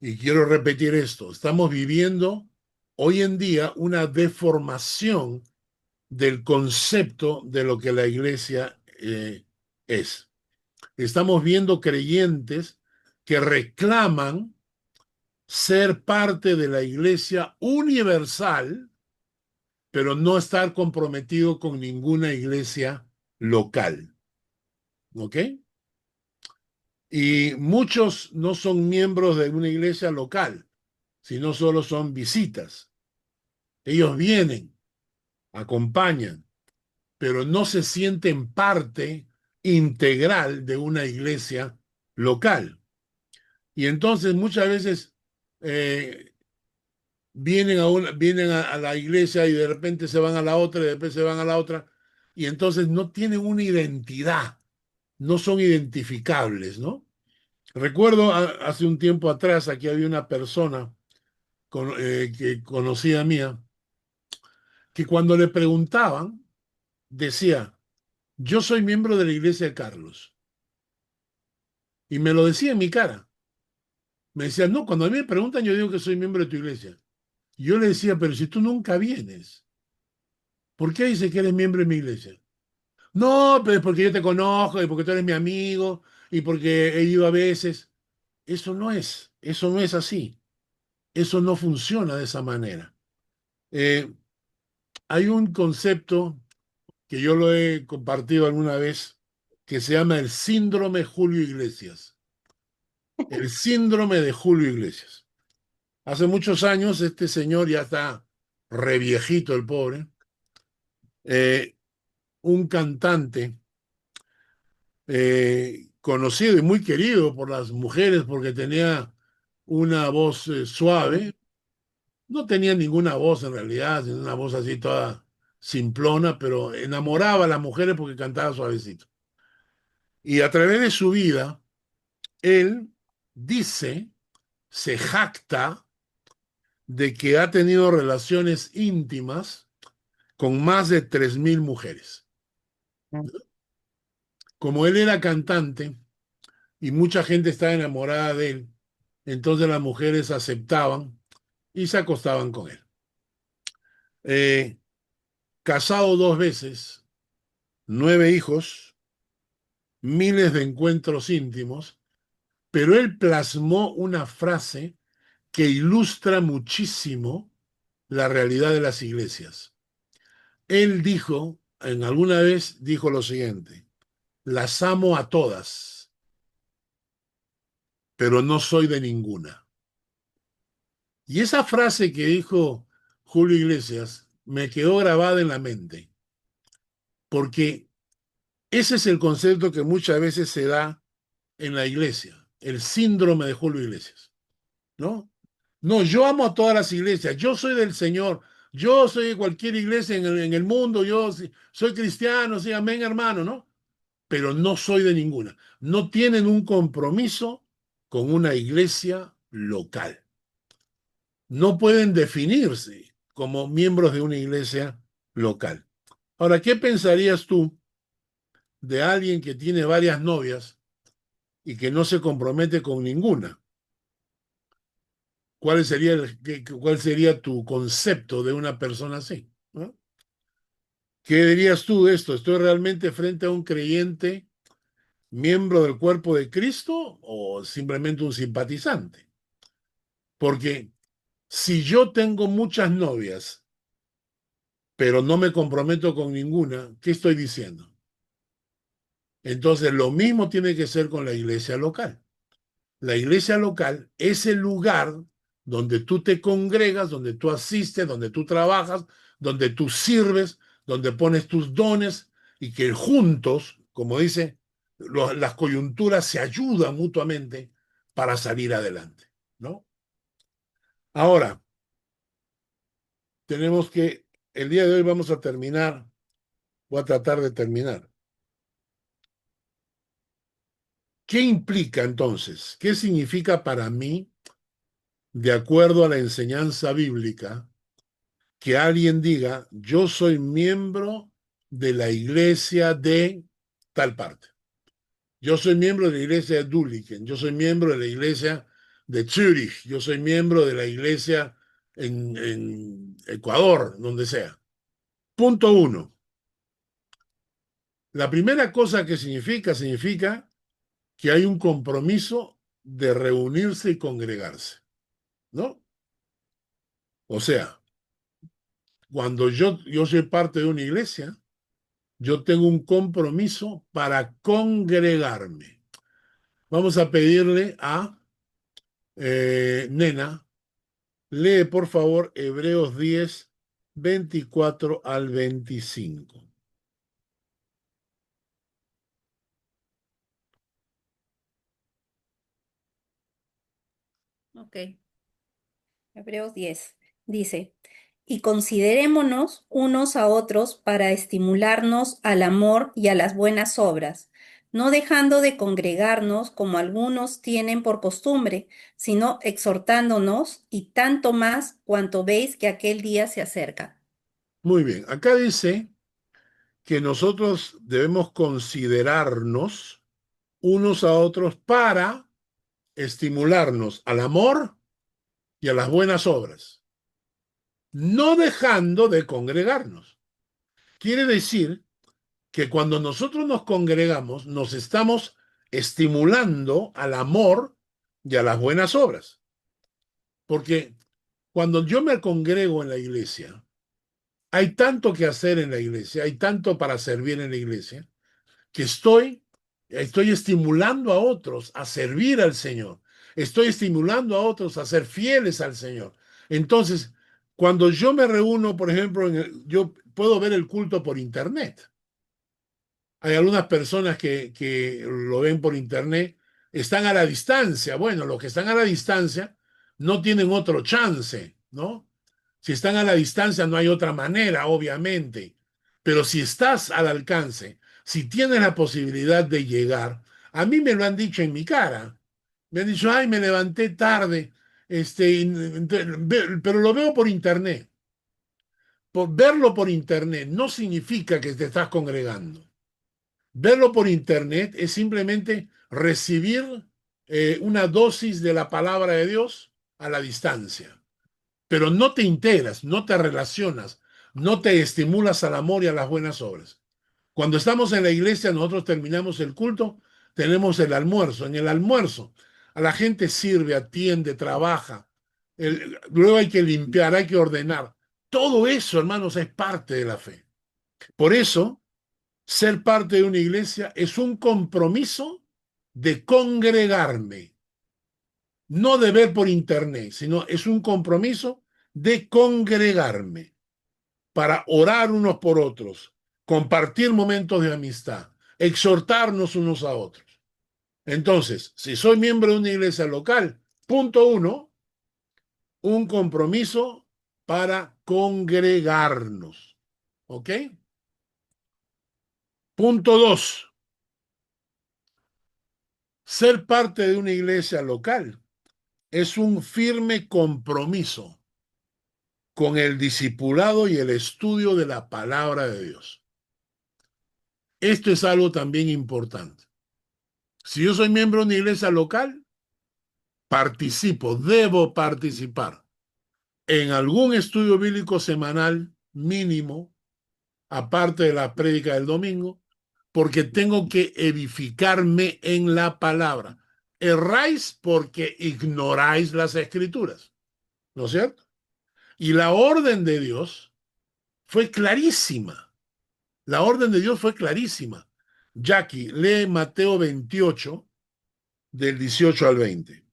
A: Y quiero repetir esto, estamos viviendo hoy en día una deformación del concepto de lo que la iglesia es. Estamos viendo creyentes que reclaman ser parte de la iglesia universal, pero no estar comprometido con ninguna iglesia local. ¿Ok? Y muchos no son miembros de una iglesia local, sino solo son visitas. Ellos vienen, acompañan, pero no se sienten parte integral de una iglesia local. Y entonces muchas veces vienen a la iglesia y de repente se van a la otra y después se van a la otra y entonces no tienen una identidad, no son identificables, ¿no? Recuerdo hace un tiempo atrás, aquí había una persona que conocida mía, que cuando le preguntaban, decía, yo soy miembro de la iglesia de Carlos. Y me lo decía en mi cara. Me decía, no, cuando a mí me preguntan, yo digo que soy miembro de tu iglesia. Y yo le decía, pero si tú nunca vienes, ¿por qué dices que eres miembro de mi iglesia? No, pero es porque yo te conozco y porque tú eres mi amigo y porque he ido a veces. Eso no es así. Eso no funciona de esa manera. Hay un concepto que yo lo he compartido alguna vez que se llama el síndrome Julio Iglesias. El síndrome de Julio Iglesias. Hace muchos años este señor ya está reviejito el pobre. Un cantante conocido y muy querido por las mujeres porque tenía una voz suave. No tenía ninguna voz en realidad, sino una voz así toda simplona, pero enamoraba a las mujeres porque cantaba suavecito. Y a través de su vida, él dice, se jacta de que ha tenido relaciones íntimas con más de 3,000 mujeres. Como él era cantante y mucha gente estaba enamorada de él, entonces las mujeres aceptaban y se acostaban con él. Casado 2 veces, 9 hijos, miles de encuentros íntimos, pero él plasmó una frase que ilustra muchísimo la realidad de las iglesias. Él dijo, alguna vez dijo lo siguiente, las amo a todas, pero no soy de ninguna. Y esa frase que dijo Julio Iglesias me quedó grabada en la mente, porque ese es el concepto que muchas veces se da en la iglesia, el síndrome de Julio Iglesias, ¿no? No, yo amo a todas las iglesias, yo soy del Señor, yo soy de cualquier iglesia en el mundo, yo soy cristiano, sí, amén, hermano, ¿no? Pero no soy de ninguna. No tienen un compromiso con una iglesia local. No pueden definirse como miembros de una iglesia local. Ahora, ¿qué pensarías tú de alguien que tiene varias novias y que no se compromete con ninguna? ¿Cuál sería tu concepto de una persona así? ¿No? ¿Qué dirías tú de esto? ¿Estoy realmente frente a un creyente, miembro del cuerpo de Cristo o simplemente un simpatizante? Porque si yo tengo muchas novias pero no me comprometo con ninguna, ¿qué estoy diciendo? Entonces, lo mismo tiene que ser con la iglesia local. La iglesia local es el lugar donde tú te congregas, donde tú asistes, donde tú trabajas, donde tú sirves, donde pones tus dones y que juntos, como dice, las coyunturas se ayudan mutuamente para salir adelante, ¿no? Ahora, el día de hoy vamos a terminar, voy a tratar de terminar. ¿Qué implica entonces? ¿Qué significa para mí, de acuerdo a la enseñanza bíblica, que alguien diga, yo soy miembro de la iglesia de tal parte? Yo soy miembro de la iglesia de Dulliken, yo soy miembro de la iglesia de Zurich, yo soy miembro de la iglesia en Ecuador, donde sea. Punto 1. La primera cosa que significa que hay un compromiso de reunirse y congregarse, ¿no? O sea, cuando yo soy parte de una iglesia, yo tengo un compromiso para congregarme. Vamos a pedirle a Nena, lee por favor Hebreos 10, 24 al 25.
L: Ok. Hebreos 10 dice, y considerémonos unos a otros para estimularnos al amor y a las buenas obras, no dejando de congregarnos como algunos tienen por costumbre, sino exhortándonos y tanto más cuanto veis que aquel día se acerca.
A: Muy bien, acá dice que nosotros debemos considerarnos unos a otros para estimularnos al amor y a las buenas obras, no dejando de congregarnos. Quiere decir que cuando nosotros nos congregamos, nos estamos estimulando al amor y a las buenas obras. Porque cuando yo me congrego en la iglesia, hay tanto que hacer en la iglesia, hay tanto para servir en la iglesia, que estoy estimulando a otros a servir al Señor. Estoy estimulando a otros a ser fieles al Señor. Entonces, cuando yo me reúno, por ejemplo, yo puedo ver el culto por internet. Hay algunas personas que lo ven por internet, están a la distancia. Bueno, los que están a la distancia no tienen otro chance, ¿no? Si están a la distancia no hay otra manera, obviamente. Pero si estás al alcance, si tienes la posibilidad de llegar, a mí me lo han dicho en mi cara. Me han dicho, ay, me levanté tarde, pero lo veo por internet. Por verlo por internet no significa que te estás congregando. Verlo por internet es simplemente recibir una dosis de la palabra de Dios a la distancia. Pero no te integras, no te relacionas, no te estimulas al amor y a las buenas obras. Cuando estamos en la iglesia, nosotros terminamos el culto, tenemos el almuerzo. En el almuerzo, a la gente sirve, atiende, trabaja. Luego hay que limpiar, hay que ordenar. Todo eso, hermanos, es parte de la fe. Por eso, ser parte de una iglesia es un compromiso de congregarme, no de ver por internet, sino es un compromiso de congregarme para orar unos por otros, compartir momentos de amistad, exhortarnos unos a otros. Entonces, si soy miembro de una iglesia local, punto 1, un compromiso para congregarnos. ¿Ok? Punto 2, ser parte de una iglesia local es un firme compromiso con el discipulado y el estudio de la palabra de Dios. Esto es algo también importante. Si yo soy miembro de una iglesia local, debo participar en algún estudio bíblico semanal mínimo, aparte de la prédica del domingo, porque tengo que edificarme en la palabra. Erráis porque ignoráis las escrituras, ¿no es cierto? Y la orden de Dios fue clarísima. La orden de Dios fue clarísima. Jackie, lee Mateo 28, del 18 al 20.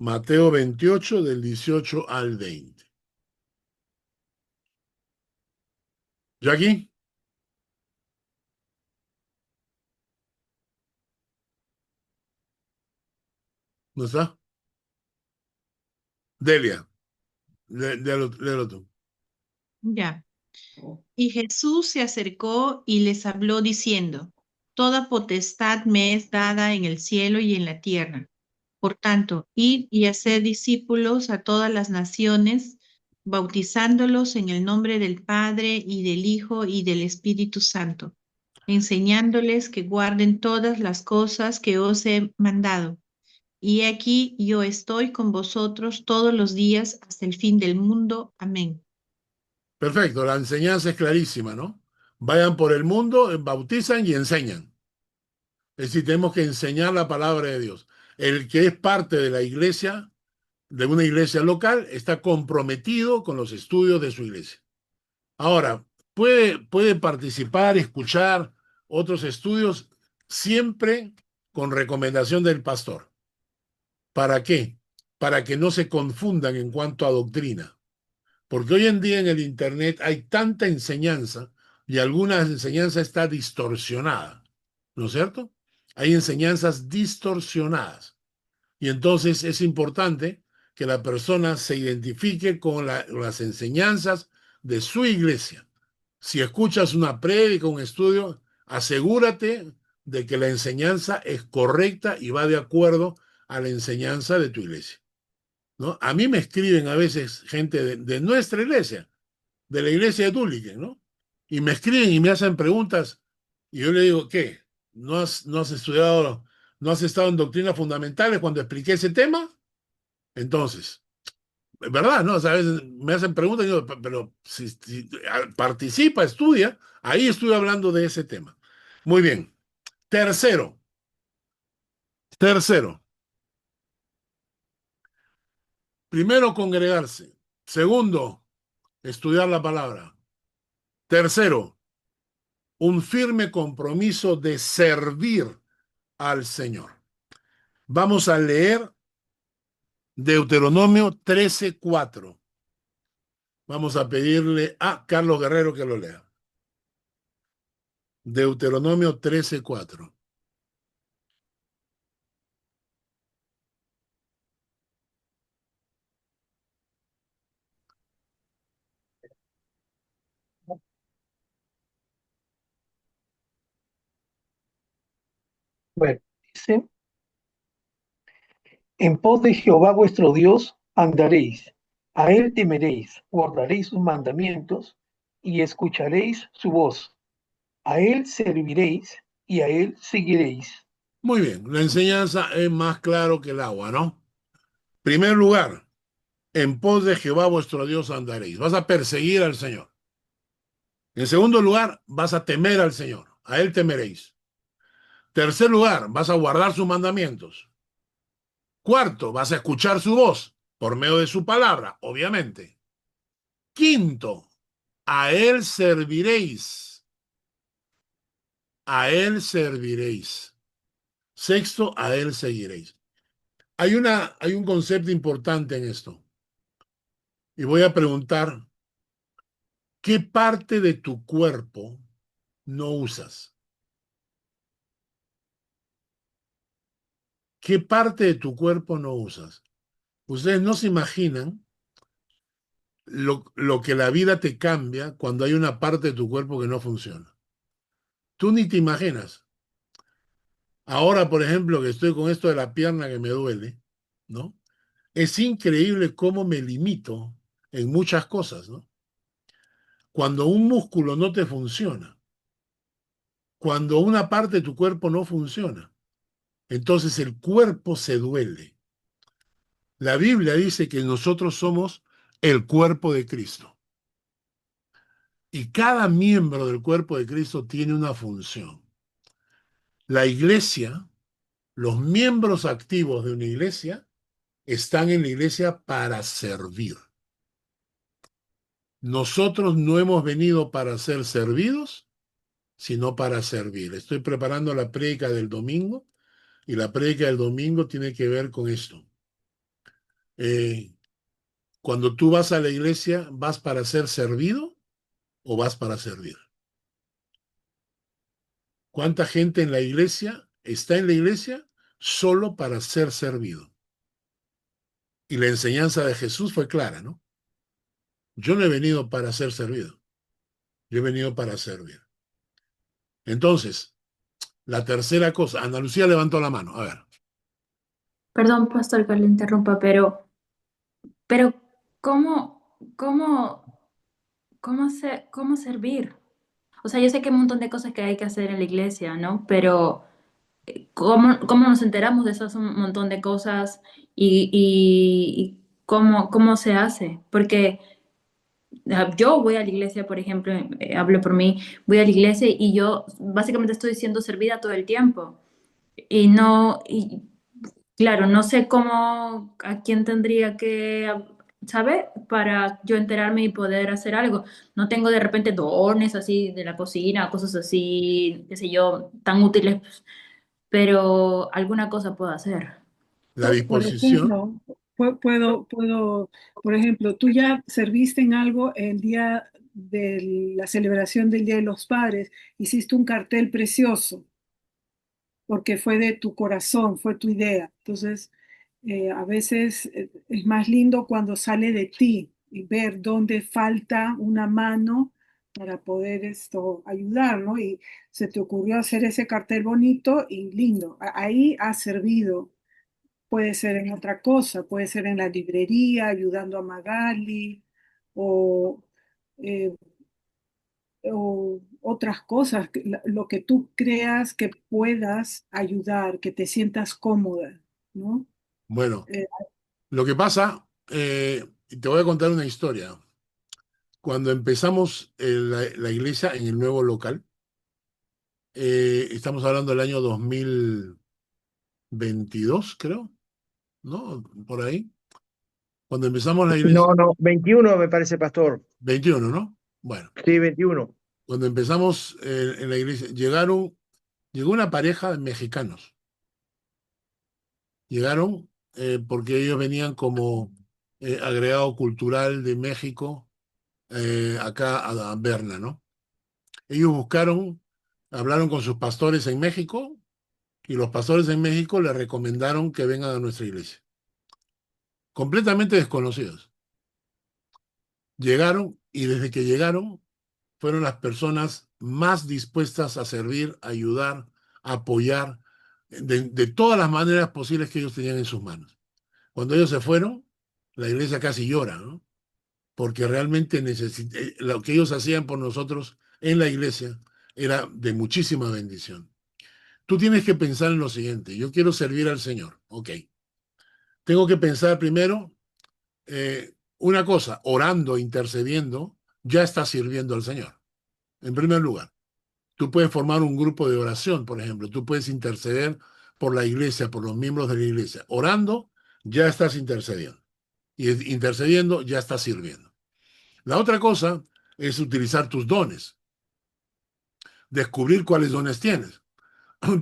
A: Mateo 28, del 18 al 20. Jackie, ¿no está? Delia, léelo tú.
M: Ya. Y Jesús se acercó y les habló diciendo, Toda potestad me es dada en el cielo y en la tierra. Por tanto, id y haced discípulos a todas las naciones, bautizándolos en el nombre del Padre y del Hijo y del Espíritu Santo, enseñándoles que guarden todas las cosas que os he mandado. Y aquí yo estoy con vosotros todos los días hasta el fin del mundo. Amén.
A: Perfecto, la enseñanza es clarísima, ¿no? Vayan por el mundo, bautizan y enseñan. Es decir, tenemos que enseñar la palabra de Dios. El que es parte de la iglesia, de una iglesia local, está comprometido con los estudios de su iglesia. Ahora, puede participar, escuchar otros estudios, siempre con recomendación del pastor. ¿Para qué? Para que no se confundan en cuanto a doctrina. Porque hoy en día en el Internet hay tanta enseñanza y alguna enseñanza está distorsionada, ¿no es cierto? Hay enseñanzas distorsionadas. Y entonces es importante que la persona se identifique con las enseñanzas de su iglesia. Si escuchas una prédica, un estudio, asegúrate de que la enseñanza es correcta y va de acuerdo a la enseñanza de tu iglesia, ¿no? A mí me escriben a veces gente de nuestra iglesia, de la iglesia de Dulliken, ¿no? Y me escriben y me hacen preguntas y yo le digo, ¿qué? ¿No has estudiado, no has estado en doctrinas fundamentales cuando expliqué ese tema? Entonces, es verdad, ¿no? O sea, a veces me hacen preguntas y digo, pero si participa, estudia, ahí estoy hablando de ese tema. Muy bien. Tercero, primero congregarse. Segundo, estudiar la palabra. Tercero, un firme compromiso de servir al Señor. Vamos a leer Deuteronomio 13:4. Vamos a pedirle a Carlos Guerrero que lo lea. Deuteronomio 13:4.
N: Bueno, dice, en pos de Jehová vuestro Dios andaréis, a él temeréis, guardaréis sus mandamientos y escucharéis su voz. A él serviréis y a él seguiréis.
A: Muy bien, la enseñanza es más claro que el agua, ¿no? Primer lugar, en pos de Jehová vuestro Dios andaréis. Vas a perseguir al Señor. En segundo lugar, vas a temer al Señor. A él temeréis. Tercer lugar, vas a guardar sus mandamientos. Cuarto, vas a escuchar su voz por medio de su palabra, obviamente. Quinto, a él serviréis. A él serviréis. Sexto, a él seguiréis. Hay un concepto importante en esto. Y voy a preguntar, ¿qué parte de tu cuerpo no usas? ¿Qué parte de tu cuerpo no usas? Ustedes no se imaginan lo que la vida te cambia cuando hay una parte de tu cuerpo que no funciona. Tú ni te imaginas. Ahora, por ejemplo, que estoy con esto de la pierna que me duele, ¿no? Es increíble cómo me limito en muchas cosas, ¿no? Cuando un músculo no te funciona, cuando una parte de tu cuerpo no funciona, entonces el cuerpo se duele. La Biblia dice que nosotros somos el cuerpo de Cristo. Y cada miembro del cuerpo de Cristo tiene una función. La iglesia, los miembros activos de una iglesia, están en la iglesia para servir. Nosotros no hemos venido para ser servidos, sino para servir. Estoy preparando la prédica del domingo y la prédica del domingo tiene que ver con esto. Cuando tú vas a la iglesia, ¿vas para ser servido o vas para servir? ¿Cuánta gente en la iglesia está en la iglesia solo para ser servido? Y la enseñanza de Jesús fue clara, ¿no? Yo no he venido para ser servido, yo he venido para servir. Entonces, la tercera cosa, Ana Lucía levantó la mano, a ver.
O: Perdón, pastor, que le interrumpa, pero ¿cómo, cómo servir? O sea, yo sé que hay un montón de cosas que hay que hacer en la iglesia, ¿no? Pero ¿cómo nos enteramos de esas un montón de cosas y cómo se hace? Porque yo voy a la iglesia, por ejemplo, hablo por mí, voy a la iglesia y yo básicamente estoy siendo servida todo el tiempo. Y no, y claro, no sé a quién tendría que, ¿sabe? Para yo enterarme y poder hacer algo. No tengo de repente dones así de la cocina, cosas así, qué sé yo, tan útiles, pero alguna cosa puedo hacer.
A: La
B: Por
A: disposición.
B: ejemplo, por ejemplo, tú ya serviste en algo el día de la celebración del Día de los Padres, hiciste un cartel precioso, porque fue de tu corazón, fue tu idea. Entonces, a veces es más lindo cuando sale de ti y ver dónde falta una mano para poder ayudar, ¿no? Y se te ocurrió hacer ese cartel bonito y lindo. Ahí ha servido. Puede ser en otra cosa, puede ser en la librería, ayudando a Magali o, eh, o otras cosas, lo que tú creas que puedas ayudar, que te sientas cómoda, ¿no?
A: Bueno,
B: Eh,
A: lo que pasa, te voy a contar una historia. Cuando empezamos la iglesia en el nuevo local, estamos hablando del año 2022, creo, ¿no? Por ahí. Cuando empezamos la iglesia,
C: No, 21 me parece, pastor.
A: 21, ¿no? Bueno,
C: Sí, 21.
A: cuando empezamos en la iglesia, llegó una pareja de mexicanos. Llegaron porque ellos venían como agregado cultural de México acá a Berna, ¿no? Ellos hablaron con sus pastores en México y los pastores en México les recomendaron que vengan a nuestra iglesia. Completamente desconocidos. Llegaron y desde que llegaron fueron las personas más dispuestas a servir, a ayudar, a apoyar de todas las maneras posibles que ellos tenían en sus manos. Cuando ellos se fueron, la iglesia casi llora, ¿no? Porque realmente lo que ellos hacían por nosotros en la iglesia era de muchísima bendición. Tú tienes que pensar en lo siguiente: yo quiero servir al Señor, ok. Tengo que pensar primero una cosa: orando, intercediendo, ya estás sirviendo al Señor. En primer lugar, tú puedes formar un grupo de oración, por ejemplo. Tú puedes interceder por la iglesia, por los miembros de la iglesia. Orando, ya estás intercediendo. Y intercediendo, ya estás sirviendo. La otra cosa es utilizar tus dones. Descubrir cuáles dones tienes.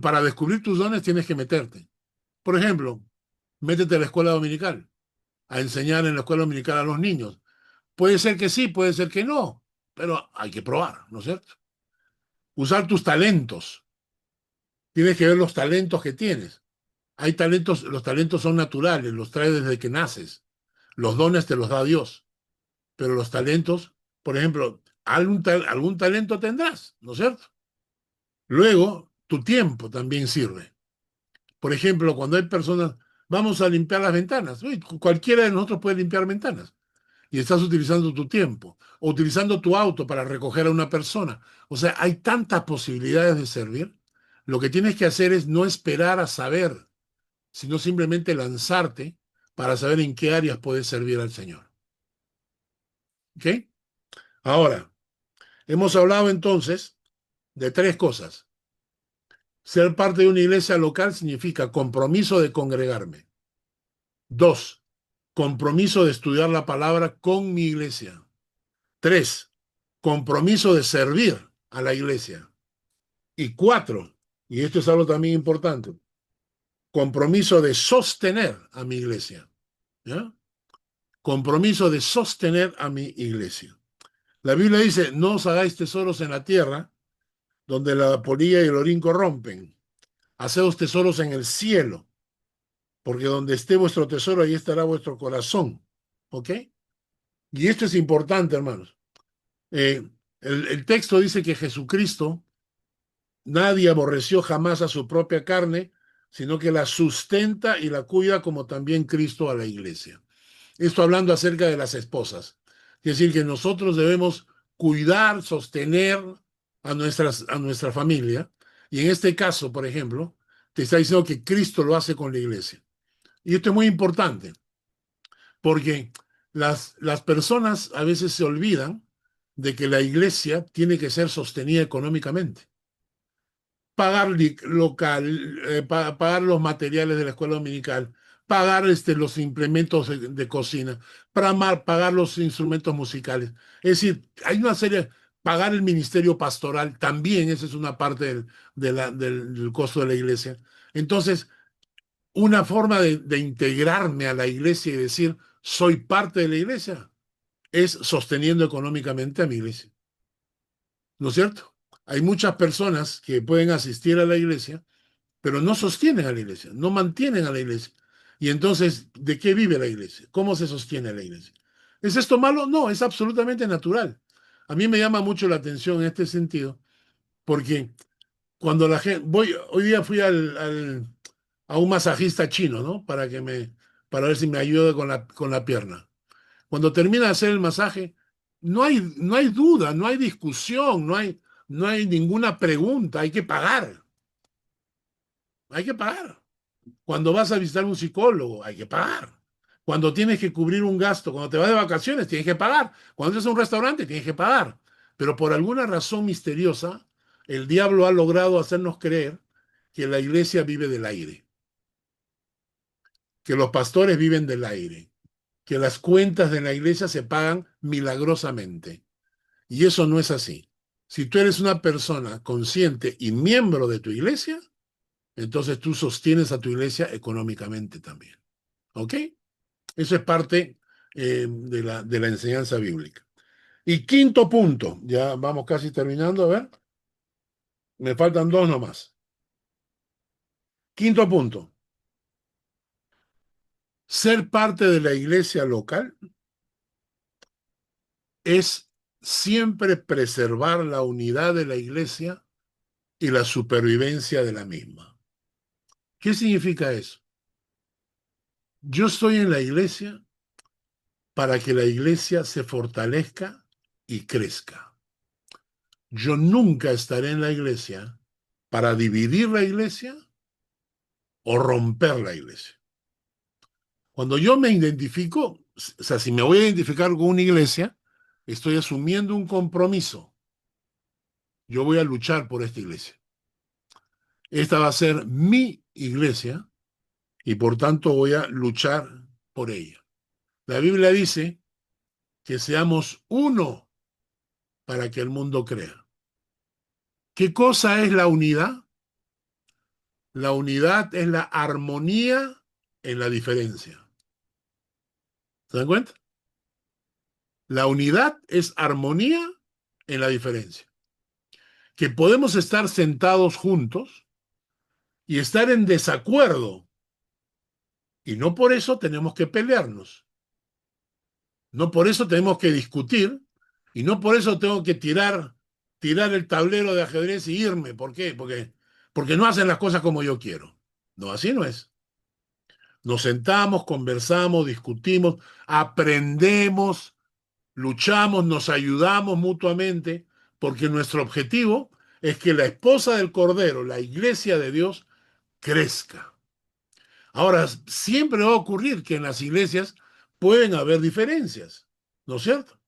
A: Para descubrir tus dones tienes que meterte. Por ejemplo, métete a la escuela dominical, a enseñar en la escuela dominical a los niños. Puede ser que sí, puede ser que no, pero hay que probar, ¿no es cierto? Usar tus talentos. Tienes que ver los talentos que tienes. Hay talentos, los talentos son naturales, los traes desde que naces. Los dones te los da Dios. Pero los talentos, por ejemplo, algún talento tendrás, ¿no es cierto? Luego, tu tiempo también sirve. Por ejemplo, cuando hay personas, vamos a limpiar las ventanas. Uy, cualquiera de nosotros puede limpiar ventanas. Y estás utilizando tu tiempo, o utilizando tu auto para recoger a una persona. O sea, hay tantas posibilidades de servir. Lo que tienes que hacer es no esperar a saber, sino simplemente lanzarte para saber en qué áreas puedes servir al Señor. ¿Ok? Ahora, hemos hablado entonces de 3 cosas. Ser parte de una iglesia local significa compromiso de congregarme. 2, compromiso de estudiar la palabra con mi iglesia. 3, compromiso de servir a la iglesia. Y 4, y esto es algo también importante, compromiso de sostener a mi iglesia. ¿Ya? Compromiso de sostener a mi iglesia. La Biblia dice, no os hagáis tesoros en la tierra, donde la polilla y el orín corrompen. Haceos tesoros en el cielo, porque donde esté vuestro tesoro, ahí estará vuestro corazón. ¿Ok? Y esto es importante, hermanos. El texto dice que Jesucristo, nadie aborreció jamás a su propia carne, sino que la sustenta y la cuida como también Cristo a la iglesia. Esto hablando acerca de las esposas. Es decir, que nosotros debemos cuidar, sostener a nuestra familia. Y en este caso, por ejemplo, te está diciendo que Cristo lo hace con la iglesia. Y esto es muy importante, porque las personas a veces se olvidan de que la iglesia tiene que ser sostenida económicamente. Pagar local, pagar los materiales de la escuela dominical, pagar los implementos de cocina, pagar los instrumentos musicales. Es decir, hay una serie, pagar el ministerio pastoral, también esa es una parte del costo de la iglesia. Entonces, una forma de integrarme a la iglesia y decir, soy parte de la iglesia, es sosteniendo económicamente a mi iglesia. ¿No es cierto? Hay muchas personas que pueden asistir a la iglesia, pero no sostienen a la iglesia, no mantienen a la iglesia. Y entonces, ¿de qué vive la iglesia? ¿Cómo se sostiene la iglesia? ¿Es esto malo? No, es absolutamente natural. A mí me llama mucho la atención en este sentido, porque cuando la gente, hoy día fui a un masajista chino, ¿no? Para ver si me ayuda con la pierna. Cuando termina de hacer el masaje, no hay duda, no hay discusión, no hay ninguna pregunta, hay que pagar. Hay que pagar. Cuando vas a visitar un psicólogo, hay que pagar. Cuando tienes que cubrir un gasto, cuando te vas de vacaciones, tienes que pagar. Cuando vas a un restaurante, tienes que pagar. Pero por alguna razón misteriosa, el diablo ha logrado hacernos creer que la iglesia vive del aire, que los pastores viven del aire, que las cuentas de la iglesia se pagan milagrosamente. Y eso no es así. Si tú eres una persona consciente y miembro de tu iglesia, entonces tú sostienes a tu iglesia económicamente también. ¿Ok? Eso es parte de la enseñanza bíblica. Y quinto punto, ya vamos casi terminando, a ver. Me faltan 2 nomás. Quinto punto. Ser parte de la iglesia local es siempre preservar la unidad de la iglesia y la supervivencia de la misma. ¿Qué significa eso? Yo estoy en la iglesia para que la iglesia se fortalezca y crezca. Yo nunca estaré en la iglesia para dividir la iglesia o romper la iglesia. Cuando yo me identifico, o sea, si me voy a identificar con una iglesia, estoy asumiendo un compromiso. Yo voy a luchar por esta iglesia. Esta va a ser mi iglesia y por tanto voy a luchar por ella. La Biblia dice que seamos uno para que el mundo crea. ¿Qué cosa es la unidad? La unidad es la armonía en la diferencia. ¿Se dan cuenta? La unidad es armonía en la diferencia. Que podemos estar sentados juntos y estar en desacuerdo. Y no por eso tenemos que pelearnos. No por eso tenemos que discutir. Y no por eso tengo que tirar el tablero de ajedrez y irme. ¿Por qué? Porque no hacen las cosas como yo quiero. No, así no es. Nos sentamos, conversamos, discutimos, aprendemos, luchamos, nos ayudamos mutuamente, porque nuestro objetivo es que la esposa del Cordero, la iglesia de Dios, crezca. Ahora, siempre va a ocurrir que en las iglesias pueden haber diferencias, ¿no es cierto?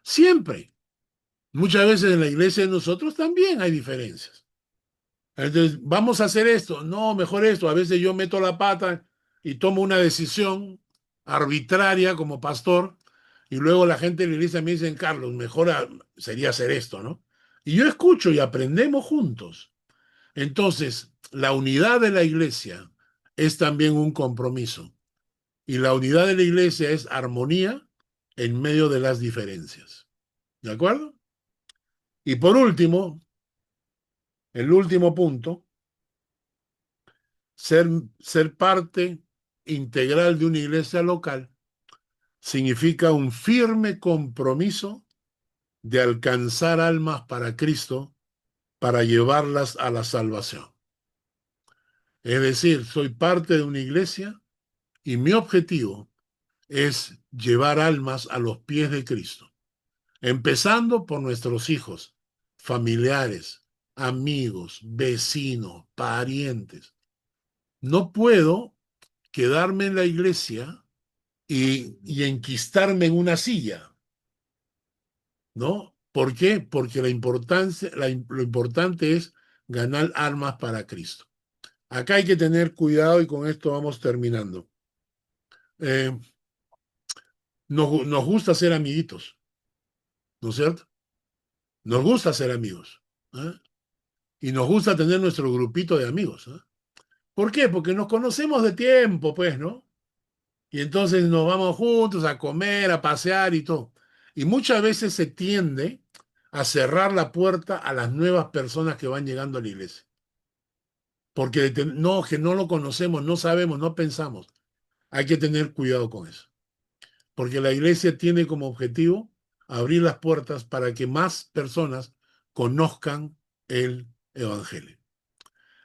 A: Siempre. Muchas veces en la iglesia de nosotros también hay diferencias. Entonces, vamos a hacer esto. No, mejor esto. A veces yo meto la pata y tomo una decisión arbitraria como pastor y luego la gente de la iglesia me dice, Carlos, mejor sería hacer esto, ¿no? Y yo escucho y aprendemos juntos. Entonces, la unidad de la iglesia es también un compromiso. Y la unidad de la iglesia es armonía en medio de las diferencias. ¿De acuerdo? Y por último, el último punto, ser parte integral de una iglesia local significa un firme compromiso de alcanzar almas para Cristo para llevarlas a la salvación. Es decir, soy parte de una iglesia y mi objetivo es llevar almas a los pies de Cristo, empezando por nuestros hijos, familiares, amigos, vecinos, parientes. No puedo quedarme en la iglesia y enquistarme en una silla, ¿no? ¿Por qué? Porque lo importante es ganar almas para Cristo. Acá hay que tener cuidado y con esto vamos terminando. Nos gusta ser amiguitos, ¿no es cierto? Nos gusta ser amigos, ¿eh? Y nos gusta tener nuestro grupito de amigos, ¿eh? ¿Por qué? Porque nos conocemos de tiempo, pues, ¿no? Y entonces nos vamos juntos a comer, a pasear y todo. Y muchas veces se tiende a cerrar la puerta a las nuevas personas que van llegando a la iglesia. Porque no, que no lo conocemos, no sabemos, no pensamos. Hay que tener cuidado con eso. Porque la iglesia tiene como objetivo abrir las puertas para que más personas conozcan el evangelio.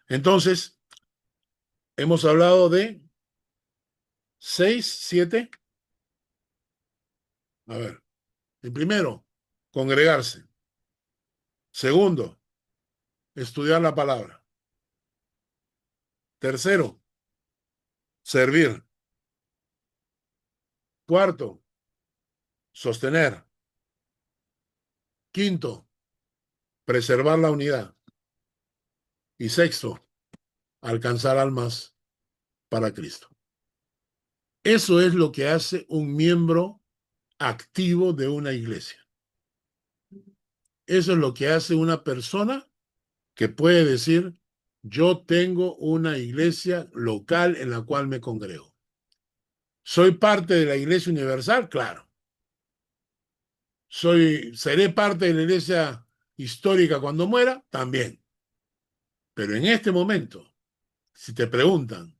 A: Entonces, hemos hablado de 6, 7. A ver, el primero, congregarse. Segundo, estudiar la palabra. Tercero, servir. Cuarto, sostener. Quinto, preservar la unidad. Y sexto, alcanzar almas para Cristo. Eso es lo que hace un miembro activo de una iglesia. Eso es lo que hace una persona que puede decir, yo tengo una iglesia local en la cual me congrego. ¿Soy parte de la iglesia universal? Claro. ¿Seré parte de la iglesia histórica cuando muera? También. Pero en este momento, si te preguntan,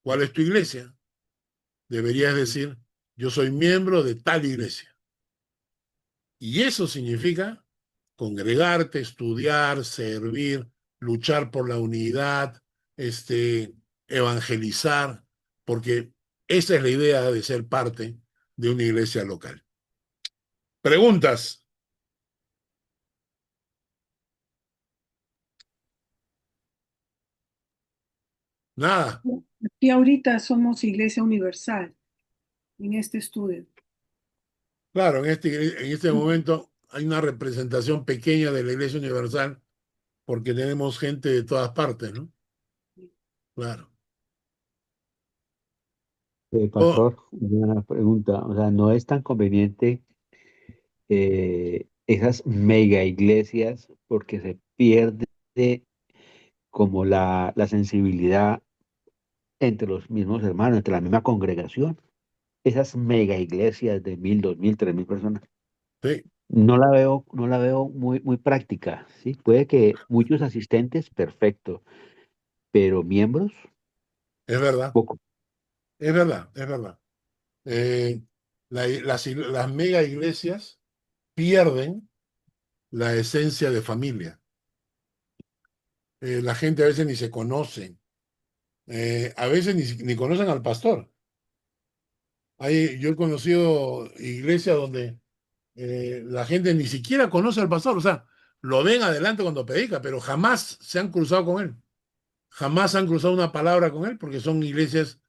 A: ¿cuál es tu iglesia? Deberías decir, yo soy miembro de tal iglesia. Y eso significa congregarte, estudiar, servir, luchar por la unidad, evangelizar, porque esa es la idea de ser parte de una iglesia local. ¿Preguntas? Nada.
B: Aquí ahorita somos Iglesia Universal en este estudio.
A: Claro, en este momento hay una representación pequeña de la Iglesia Universal porque tenemos gente de todas partes, ¿no? Claro.
P: Pastor, una pregunta, o sea, ¿no es tan conveniente esas mega iglesias porque se pierde como la sensibilidad entre los mismos hermanos, entre la misma congregación? Esas mega iglesias de 1.000, 2.000, 3.000 personas.
A: Sí.
P: No la veo muy práctica, ¿sí? Puede que muchos asistentes, perfecto, pero miembros,
A: Es verdad,
P: poco.
A: es verdad, es verdad. Las mega iglesias pierden la esencia de familia. La gente a veces ni se conoce. A veces ni conocen al pastor. Yo he conocido iglesias donde la gente ni siquiera conoce al pastor. O sea, lo ven adelante cuando predica, pero jamás se han cruzado con él. jamás han cruzado una palabra con él porque son iglesias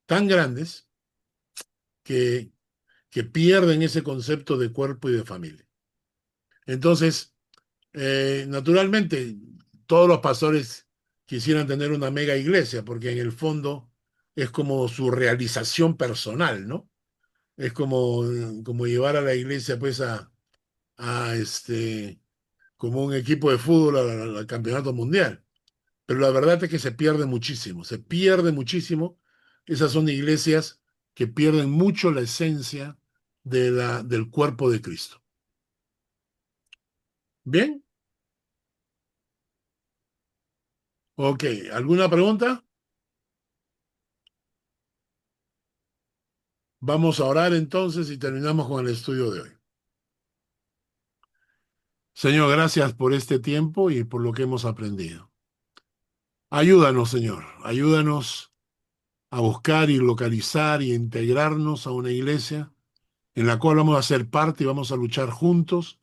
A: tan grandes que pierden ese concepto de cuerpo y de familia. Entonces, naturalmente, todos los pastores quisieran tener una mega iglesia porque en el fondo es como su realización personal, ¿no? Es como llevar a la iglesia pues como un equipo de fútbol al campeonato mundial. Pero la verdad es que se pierde muchísimo. Esas son iglesias que pierden mucho la esencia del cuerpo de Cristo. ¿Bien? Ok, ¿alguna pregunta? Vamos a orar entonces y terminamos con el estudio de hoy. Señor, gracias por este tiempo y por lo que hemos aprendido. Ayúdanos, Señor, ayúdanos a buscar y localizar y integrarnos a una iglesia en la cual vamos a ser parte y vamos a luchar juntos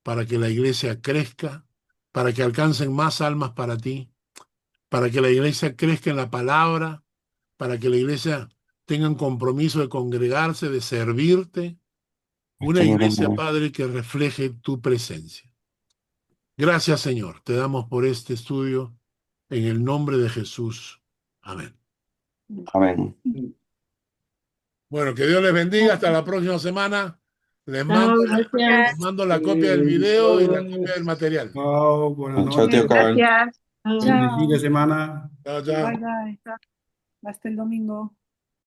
A: para que la iglesia crezca, para que alcancen más almas para ti, para que la iglesia crezca en la palabra, para que la iglesia tenga un compromiso de congregarse, de servirte. Una iglesia, Padre, que refleje tu presencia. Gracias, Señor. Te damos por este estudio en el nombre de Jesús. Amén.
Q: Amén.
A: Bueno, que Dios les bendiga. Hasta la próxima semana. Les
O: Chao, gracias.
A: mando la copia del video y la copia del material.
H: Chao, buenas
Q: Chao, tío
H: noches.
Q: Carl.
O: Gracias.
H: Buen fin de semana.
A: Chao, chao.
B: Bye, bye. Hasta el domingo.